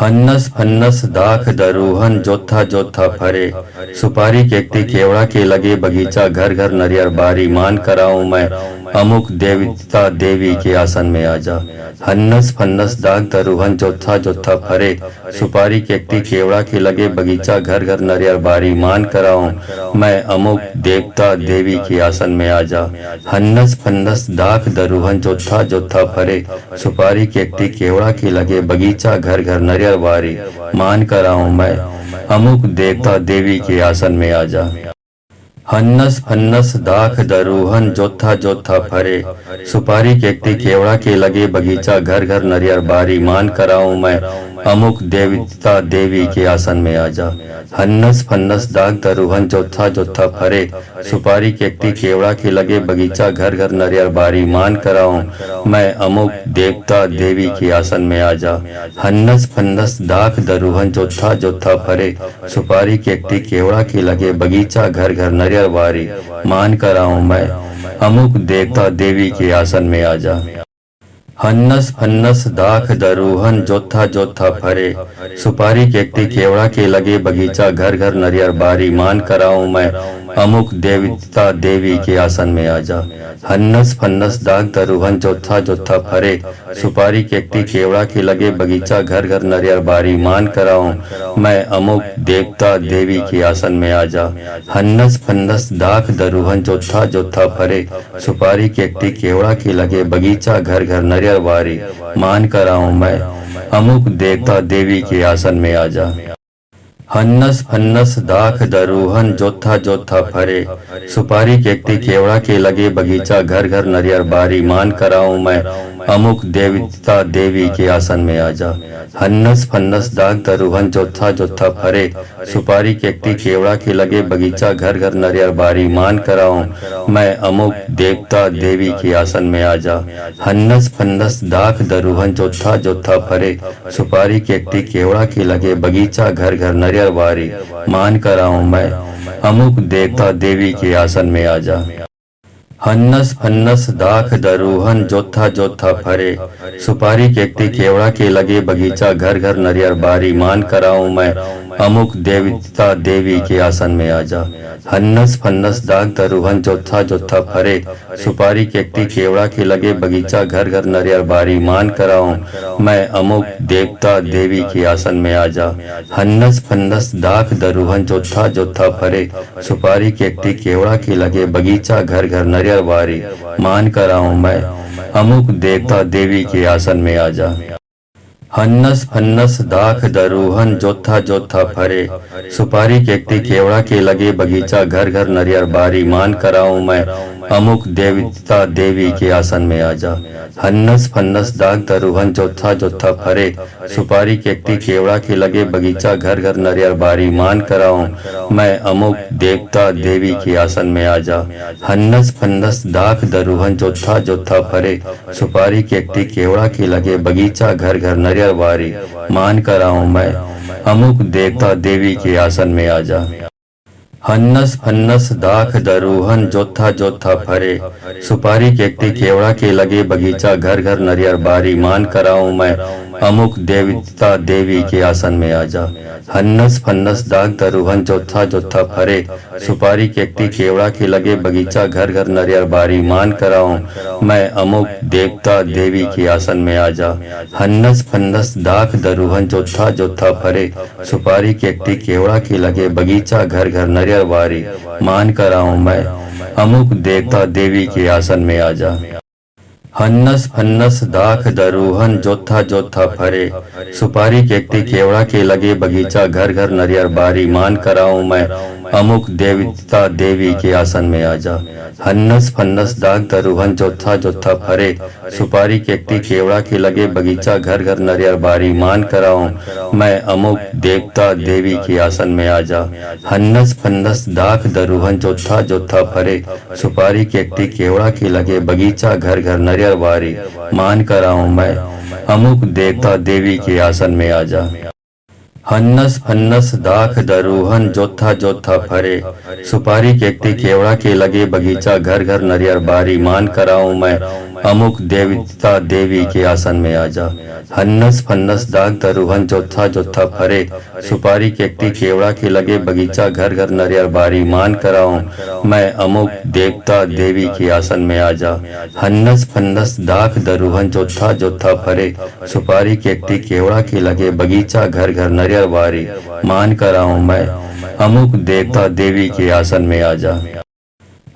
हन्नस फन्नस दाख दरुहन जोथा जोथा फरे, सुपारी केकती केवड़ा के लगे बगीचा घर घर नरियर बारी, मान कराऊं मैं अमुक देवता देवी के आसन में आजा। हन्नस फन्नस दाख दरुहन जोथा जोथा फरे, सुपारी केकती केवड़ा के लगे बगीचा घर घर नरियर बारी, मान कराऊं मैं अमुक देवता देवी के आसन में आजा। हन्नस फन्नस दाख दरुहन जोथा जोथा फरे, सुपारी केकती केवड़ा के लगे बगीचा घर घर नरियर बारी, मान कराऊं मैं अमुक देवता देवी के आसन में आजा। हन्नस फन्नस दाख दरुहन जोथा जोथा फरे, सुपारी केकती केवड़ा के लगे बगीचा घर घर नरियर बारी, मान कराऊं मैं अमुक देवता देवी के आसन में आजा। हन्नस फन्नस दाख दरुहन जोथा जोथा फरे, सुपारी केकती केवड़ा के लगे बगीचा घर घर नरियर बारी, मान कराऊं मैं अमुक देवता देवी के आसन में आजा। हन्नस फन्नस दाख दरुहन जोथा जोथा फरे, सुपारी केकती केवड़ा के लगे बगीचा घर घर नरियर बारी, मान कराऊं मैं अमुक देवता देवी के आसन में आजा। हन्नस फन्नस दाख दरुहन जोथा जोथा फरे, सुपारी केकती केवड़ा के लगे बगीचा घर घर नरियर बारी, मान कराऊं मैं अमुक देवता देवी के आसन में आजा। हन्नस फन्नस दाग दरुहन जोथा जोथा फरे, सुपारी केकती केवड़ा के लगे बगीचा घर घर नरियर बारी, मान कराऊं मैं अमुक देवता देवी के आसन में आजा। हन्नस फन्नस दाग दरुहन जोथा जोथा फरे, सुपारी केकती केवड़ा के लगे बगीचा घर घर नरियर बारी, मान कराऊं मैं अमुक देवता देवी के आसन में आजा। हन्नस फन्नस दाख दरुहन जोथा जोथा फरे, सुपारी केकती केवड़ा के लगे बगीचा घर घर नरियर बारी, मान कराऊं मैं अमुक देवता देवी के आसन में आजा। हन्नस फन्नस दाग दरुहन जोथा जोथा फरे, सुपारी केकती केवड़ा के लगे बगीचा घर घर नरियर बारी, मान कराऊं मैं अमुक देवता देवी के आसन में आजा। हन्नस फन्नस दाख दरुहन जोथा जोथा फरे, सुपारी केकती केवड़ा के लगे बगीचा घर घर नरियर बारी, मान कराऊं मैं अमुक देवता देवी के आसन में आजा। हन्नस फन्नस दाख दरुहन जोथा जोथा फरे, सुपारी केकती केवड़ा के लगे बगीचा घर घर नरियर बारी, मान कराऊं मैं अमुक देवता देवी के आसन में आजा। हन्नस फन्नस दाग दरुहन जोथा जोथा फरे, सुपारी केकती केवड़ा के लगे बगीचा घर घर नरियर बारी, मान कराऊं मैं अमुक देवता देवी के आसन में आजा। हन्नस फन्नस दाख दरुहन जोथा जोथा फरे, सुपारी केकती केवड़ा के लगे बगीचा घर घर नरियर बारी, मान कराऊं मैं अमुक देवता देवी के आसन में आजा। हन्नस फन्नस दाख दरुहन जोथा जोथा फरे, सुपारी केकती केवड़ा के लगे बगीचा घर घर नरियर बारी, मान कराऊं मैं अमुक देवता देवी के आसन में आजा। हन्नस फन्नस दाग दरुहन जोथा जोथा फरे, सुपारी केकती केवड़ा के लगे बगीचा घर घर नरियर बारी, मान कराऊं मैं अमुक देवता देवी के आसन में आजा। हन्नस फन्नस दाख दरुहन जोथा जोथा फरे, सुपारी केकती केवड़ा के लगे बगीचा घर घर नरियर बारी, मान कराऊं मैं अमुक देवता देवी के आसन में आजा। हन्नस फन्नस दाख दरुहन जोथा जोथा फरे, सुपारी केकती केवड़ा के लगे बगीचा घर घर नरियर बारी, मान कराऊं मैं अमुक देवता देवी के आसन में आजा। हन्नस फन्नस दाग दरुहन जोथा जोथा फरे, सुपारी केकती केवड़ा के लगे बगीचा घर घर नरियर बारी, मान कराऊं मैं अमुक देवता देवी के आसन में आजा। हन्नस फन्नस दाख दरुहन जोथा जोथा फरे, सुपारी केकती केवड़ा के लगे बगीचा घर घर नरियर बारी, मान कराऊं मैं अमुक देवता देवी के आसन में आजा। हन्नस फन्नस दाख दरुहन जोथा जोथा फरे, सुपारी केकती केवड़ा के लगे बगीचा घर घर नरियर बारी, मान कराऊं मैं अमुक देवता देवी के आसन में आजा। हन्नस फन्नस दाग दरुहन जोथा जोथा फरे, सुपारी केकती केवड़ा के लगे बगीचा घर घर नरियर बारी, मान कराऊं मैं अमुक देवता देवी के आसन में आजा। हन्नस फन्नस दाख दरुहन जोथा जोथा फरे, सुपारी केकती केवड़ा के लगे बगीचा घर घर नरियर बारी, मान कराऊं मैं अमुक देवता देवी के आसन में आजा। हन्नस फन्नस दाख दरुहन जोथा जोथा फरे, सुपारी केकती केवड़ा के लगे बगीचा घर घर नरियर बारी, मान कराऊं मैं अमुक देवता देवी के आसन में आजा। हन्नस फन्नस दाग दरुहन जोथा जोथा फरे, सुपारी केकती केवड़ा के लगे बगीचा घर घर नरियर बारी, मान कराऊं मैं अमुक देवता देवी के आसन में आजा। हन्नस फन्नस दाख दरुहन जोथा जोथा फरे, सुपारी केकती केवड़ा के लगे बगीचा घर घर नरियर बारी, मान कराऊं मैं अमुक देवता देवी के आसन में आजा।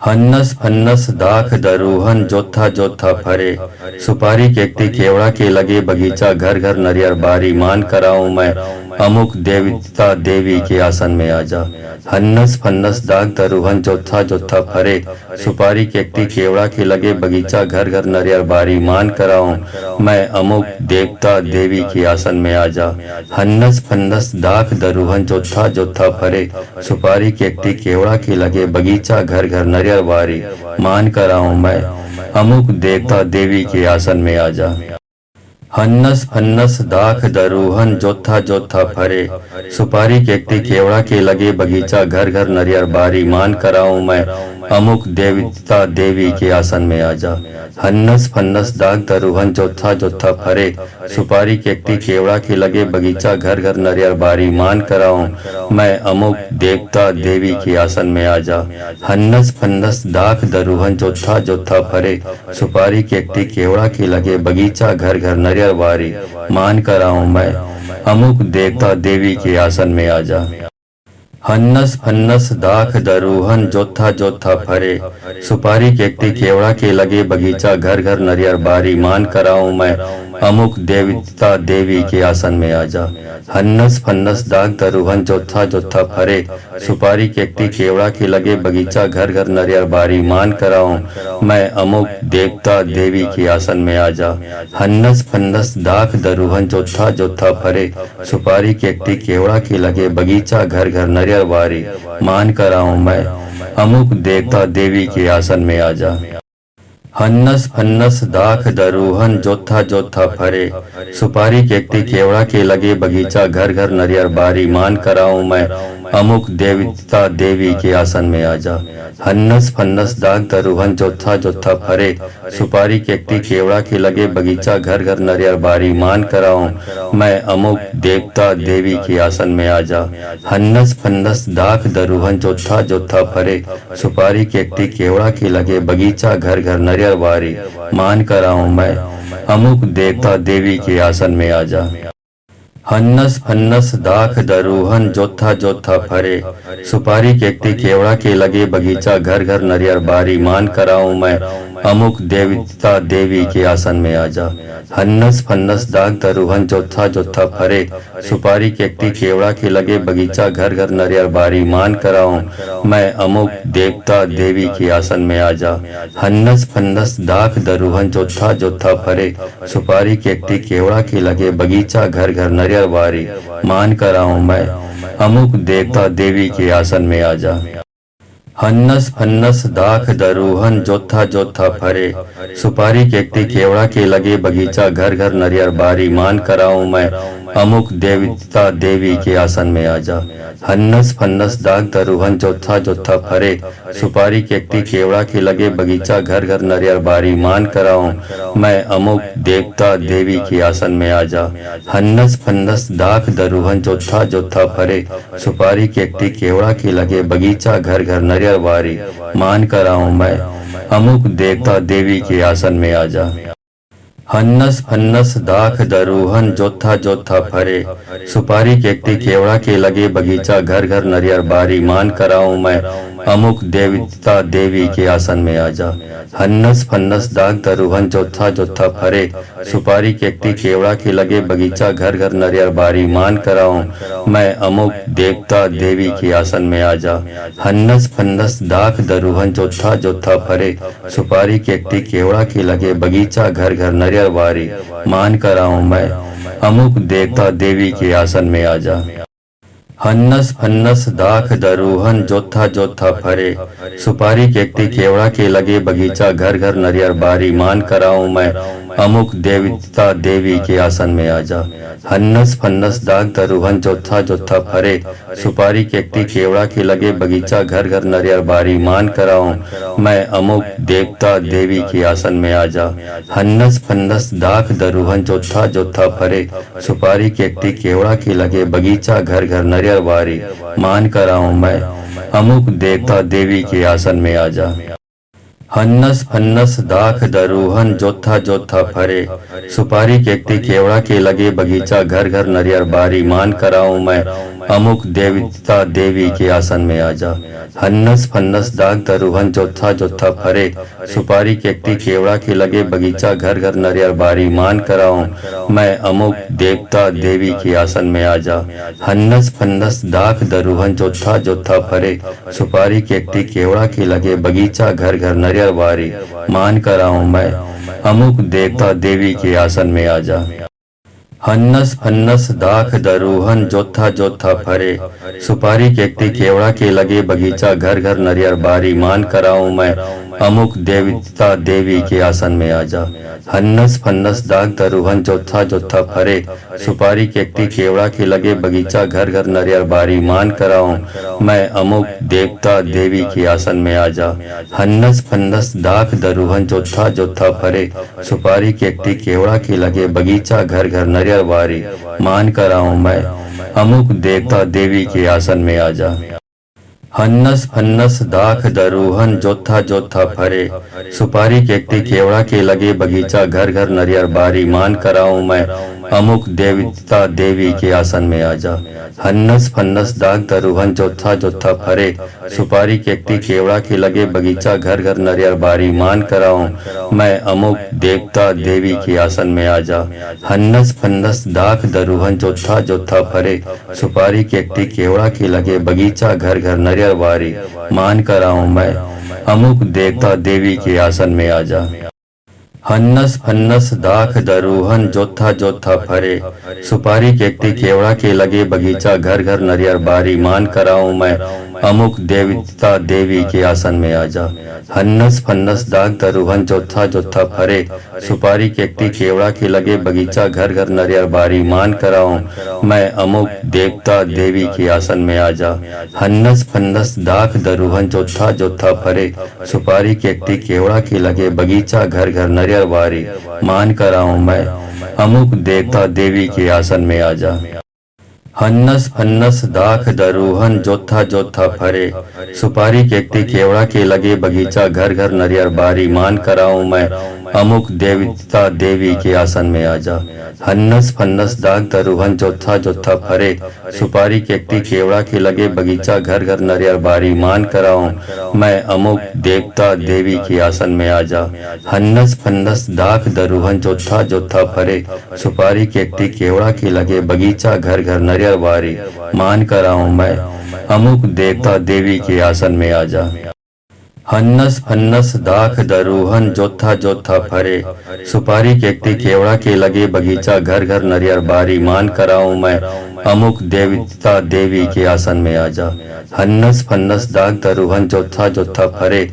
हन्नस फन्नस दाख दरुहन जोथा जोथा फरे, सुपारी केकती केवड़ा के लगे बगीचा घर घर नरियर बारी, मान कराऊं मैं अमुक देवता देवी के आसन में आजा। हन्नस फन्नस दाग दरुहन जोथा जोथा फरे, सुपारी केकती केवड़ा के लगे बगीचा घर घर नरियर बारी, मान कराऊं मैं अमुक देवता देवी के आसन में आजा। हन्नस फन्नस दाख दरुहन जोथा जोथा फरे, सुपारी केकती केवड़ा के लगे बगीचा घर घर नरियर बारी, मान कराऊं मैं अमुक देवता देवी के आसन में आजा। हन्नस फन्नस दाख दरुहन जोथा जोथा फरे, सुपारी केकती केवड़ा के लगे बगीचा घर घर नरियर बारी, मान कराऊं मैं अमुक देवता देवी के आसन में आजा। हन्नस फन्नस दाग दरुहन जोथा जोथा फरे, सुपारी केकती केवड़ा के लगे बगीचा घर घर नरियर बारी, मान कराऊं मैं अमुक देवता देवी के आसन में आजा। हन्नस फन्नस दाग दरुहन जोथा जोथा फरे, सुपारी केकती केवड़ा के लगे बगीचा घर घर नरियर बारी, मान कराऊं मैं अमुक देवता देवी के आसन में आजा। हन्नस फन्नस दाख दरुहन जोथा जोथा फरे, सुपारी केकती केवड़ा के लगे बगीचा घर घर नरियर बारी, मान कराऊं मैं अमुक देवता देवी के आसन में आजा। हन्नस फन्नस दाग दरुहन जोथा जोथा फरे, सुपारी केकती केवड़ा के लगे बगीचा घर घर नरियर बारी, मान कराऊं मैं अमुक देवता देवी के आसन में आजा। हन्नस फन्नस दाख दरुहन जोथा जोथा फरे, सुपारी केकती केवड़ा के लगे बगीचा घर घर नरियर बारी, मान कराऊं मैं अमुक देवता देवी के आसन में आजा। हन्नस फन्नस दाख दरुहन जोथा जोथा फरे, सुपारी केकती केवड़ा के लगे बगीचा घर घर नरियर बारी, मान कराऊं मैं अमुक देवता देवी के आसन में आजा। हन्नस फन्नस दाग दरुहन जोथा जोथा फरे, सुपारी केकती केवड़ा के लगे बगीचा घर घर नरियर बारी, मान कराऊं मैं अमुक देवता देवी के आसन में आजा। हन्नस फन्नस दाख दरुहन जोथा जोथा फरे, सुपारी केकती केवड़ा के लगे बगीचा घर घर नरियर बारी, मान कराऊं मैं अमुक देवता देवी के आसन में आजा। हन्नस फन्नस दाख दरुहन जोथा जोथा फरे, सुपारी केकती केवड़ा के लगे बगीचा घर घर नरियर बारी, मान कराऊं मैं अमुक देवता देवी के आसन में आजा। हन्नस फन्नस दाग दरुहन जोथा जोथा फरे, सुपारी केकती केवड़ा के लगे बगीचा घर घर नरियर बारी, मान कराऊं मैं अमुक देवता देवी के आसन में आजा। हन्नस फन्नस दाख दरुहन जोथा जोथा फरे, सुपारी केकती केवड़ा के लगे बगीचा घर घर नरियर बारी, मान कराऊं मैं अमुक देवता देवी के आसन में आजा। हन्नस फन्नस दाख दरुहन जोथा जोथा फरे, सुपारी केकती केवड़ा के लगे बगीचा घर घर नरियर बारी, मान कराऊं मैं अमुक देवता देवी के आसन में आजा। हन्नस फन्नस दाग दरुहन जोथा जोथा फरे, सुपारी केकती केवड़ा के लगे बगीचा घर घर नरियर बारी, मान कराऊं मैं अमुक देवता देवी के आसन में आजा। हन्नस फन्नस दाख दरुहन जोथा जोथा फरे, सुपारी केकती केवड़ा के लगे बगीचा घर घर नरियर बारी, मान कराऊं मैं अमुक देवता देवी के आसन में आजा। हन्नस फन्नस दाख दरुहन जोथा जोथा फरे, सुपारी केकती केवड़ा के लगे बगीचा घर घर नरियर बारी, मान कराऊं मैं अमुक देवता देवी के आसन में आजा। हन्नस फन्नस दाग दरुहन जोथा जोथा फरे, सुपारी केकती केवड़ा के लगे बगीचा घर घर नरियर बारी, मान कराऊं मैं अमुक देवता देवी के आसन में आजा। हन्नस फन्नस दाख दरुहन जोथा जोथा फरे, सुपारी केकती केवड़ा के लगे बगीचा घर घर नरियर बारी, मान कराऊं मैं अमुक देवता देवी के आसन में आजा। हन्नस फन्नस दाख दरुहन जोथा जोथा फरे, सुपारी केकती केवड़ा के लगे बगीचा घर घर नरियर बारी, मान कराऊं मैं अमुक देवता देवी के आसन में आजा। हन्नस फन्नस दाग दरुहन जोथा जोथा फरे, सुपारी केकती केवड़ा के लगे बगीचा घर घर नरियर बारी, मान कराऊं मैं अमुक देवता देवी के आसन में आजा। हन्नस फन्नस दाख दरुहन जोथा जोथा फरे, सुपारी केकती केवड़ा के लगे बगीचा घर घर नरियर बारी, मान कराऊं मैं अमुक देवता देवी के आसन में आजा। हन्नस फन्नस दाख दरुहन जोथा जोथा फरे, सुपारी केकती केवड़ा के लगे बगीचा घर घर नरियर बारी, मान कराऊं मैं अमुक देवता देवी के आसन में आजा। हन्नस फन्नस दाग दरुहन जोथा जोथा फरे, सुपारी केकती केवड़ा के लगे बगीचा घर घर नरियर बारी, मान कराऊं मैं अमुक देवता देवी के आसन में आजा। हन्नस फन्नस दाख दरुहन जोथा जोथा फरे, सुपारी केकती केवड़ा के लगे बगीचा घर घर नरियर बारी, मान कराऊं मैं अमुक देवता देवी के आसन में आजा। हन्नस फन्नस दाख दरुहन जोथा जोथा फरे, सुपारी केकती केवड़ा के लगे बगीचा घर घर नरियर बारी, मान कराऊं मैं अमुक देवता देवी के आसन में आजा। हन्नस फन्नस दाग दरुहन जोथा जोथा फरे, सुपारी केकती केवड़ा के लगे बगीचा घर घर नरियर बारी, मान कराऊं मैं अमुक देवता देवी के आसन में आजा। हन्नस फन्नस दाग दरुहन जोथा जोथा फरे, सुपारी केकती केवड़ा के लगे बगीचा घर घर नरियर बारी, मान कराऊं मैं अमुक देवता देवी के आसन में आजा। हन्नस फन्नस दाख दरुहन जोथा जोथा फरे, सुपारी केकती केवड़ा के लगे बगीचा घर घर नरियर बारी, मान कराऊं मैं अमुक देवता देवी के आसन में आजा। हन्नस फन्नस दाग दरुहन जोथा जोथा फरे, सुपारी केकती केवड़ा के लगे बगीचा घर घर नरियर बारी, मान कराऊं मैं अमुक देवता देवी के आसन में आजा। हन्नस फन्नस दाख दरुहन जोथा जोथा फरे, सुपारी केकती केवड़ा के लगे बगीचा घर घर नरियर बारी, मान कराऊं मैं अमुक देवता देवी के आसन में आजा। हन्नस फन्नस दाख दरुहन जोथा जोथा फरे, सुपारी केकती केवड़ा के लगे बगीचा घर घर नरियर बारी, मान कराऊं मैं अमुक देवता देवी के आसन में आजा। हन्नस फन्नस दाग दरुहन जोथा जोथा फरे, सुपारी केकती केवड़ा के लगे बगीचा घर घर नरियर बारी, मान कराऊं मैं अमुक देवता देवी के आसन में आजा। हन्नस फन्नस दाख दरुहन जोथा जोथा फरे, सुपारी केकती केवड़ा के लगे बगीचा घर घर नरियर बारी, मान कराऊं मैं अमुक देवता देवी के आसन में आजा। हन्नस फन्नस दाख दरुहन जोथा जोथा फरे, सुपारी केकती केवड़ा के लगे बगीचा घर घर नरियर बारी, मान कराऊं मैं अमुक देवता देवी के आसन में आजा। हन्नस फन्नस दाग दरुहन जोथा जोथा फरे, सुपारी केकती केवड़ा के लगे बगीचा घर घर नरियर बारी, मान कराऊं मैं अमुक देवता देवी के आसन में आजा। हन्नस फन्नस दाख दरुहन जोथा जोथा फरे, सुपारी केकती केवड़ा के लगे बगीचा घर घर नरियर बारी, मान कराऊं मैं अमुक देवता देवी के आसन में आजा। हन्नस फन्नस दाख दरुहन जोथा जोथा फरे, सुपारी केकती केवड़ा के लगे बगीचा घर घर नरियर बारी, मान कराऊं मैं अमुक देवता देवी के आसन में आजा। हन्नस फन्नस दाग दरुहन जोथा जोथा फरे,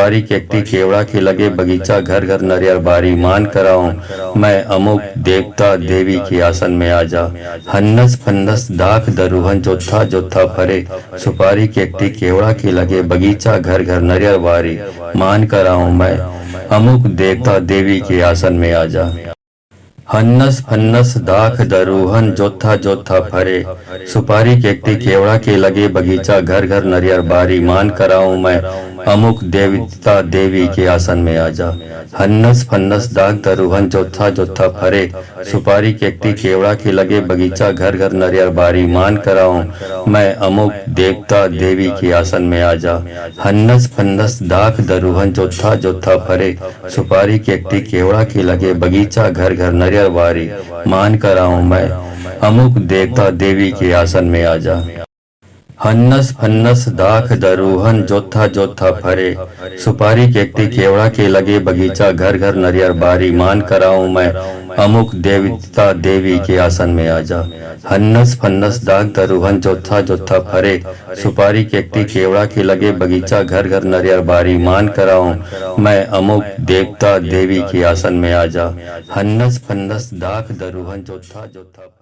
सुपारी केकती केवड़ा के लगे बगीचा घर घर नरियर बारी, मान कराऊं मैं अमुक देवता देवी के आसन में आजा। हन्नस फन्नस दाख दरुहन जोथा जोथा फरे, सुपारी केकती केवड़ा के लगे बगीचा घर घर नरियर बारी, मान कराऊं मैं अमुक देवता देवी के आसन में आजा। हन्नस फन्नस दाख दरुहन जोथा जोथा फरे, सुपारी केकती केवड़ा के लगे बगीचा घर घर नरियर बारी, मान कराऊं मैं अमुक देवता देवी के आसन में आजा। हन्नस फन्नस दाग दरुहन जोथा जोथा फरे, सुपारी केकती केवड़ा के लगे बगीचा घर घर नरियर बारी, मान कराऊं मैं अमुक देवता देवी के आसन में आजा। हन्नस फन्नस दाख दरुहन जोथा जोथा फरे, सुपारी केकती केवड़ा के लगे बगीचा घर घर नरियर बारी, मान कराऊं मैं अमुक देवता देवी के आसन में आजा। हन्नस फन्नस दाख दरुहन जोथा जोथा फरे, सुपारी केकती केवड़ा के लगे बगीचा घर घर नरियर बारी, मान कराऊं मैं अमुक देवता देवी के आसन में आजा। हन्नस फन्नस दाग दरुहन जोथा जोथा फरे, सुपारी केकती केवड़ा के लगे बगीचा घर घर नरियर बारी, मान कराऊं मैं अमुक देवता देवी के आसन में आजा। हन्नस फन्नस दाख दरुहन जोथा जोथा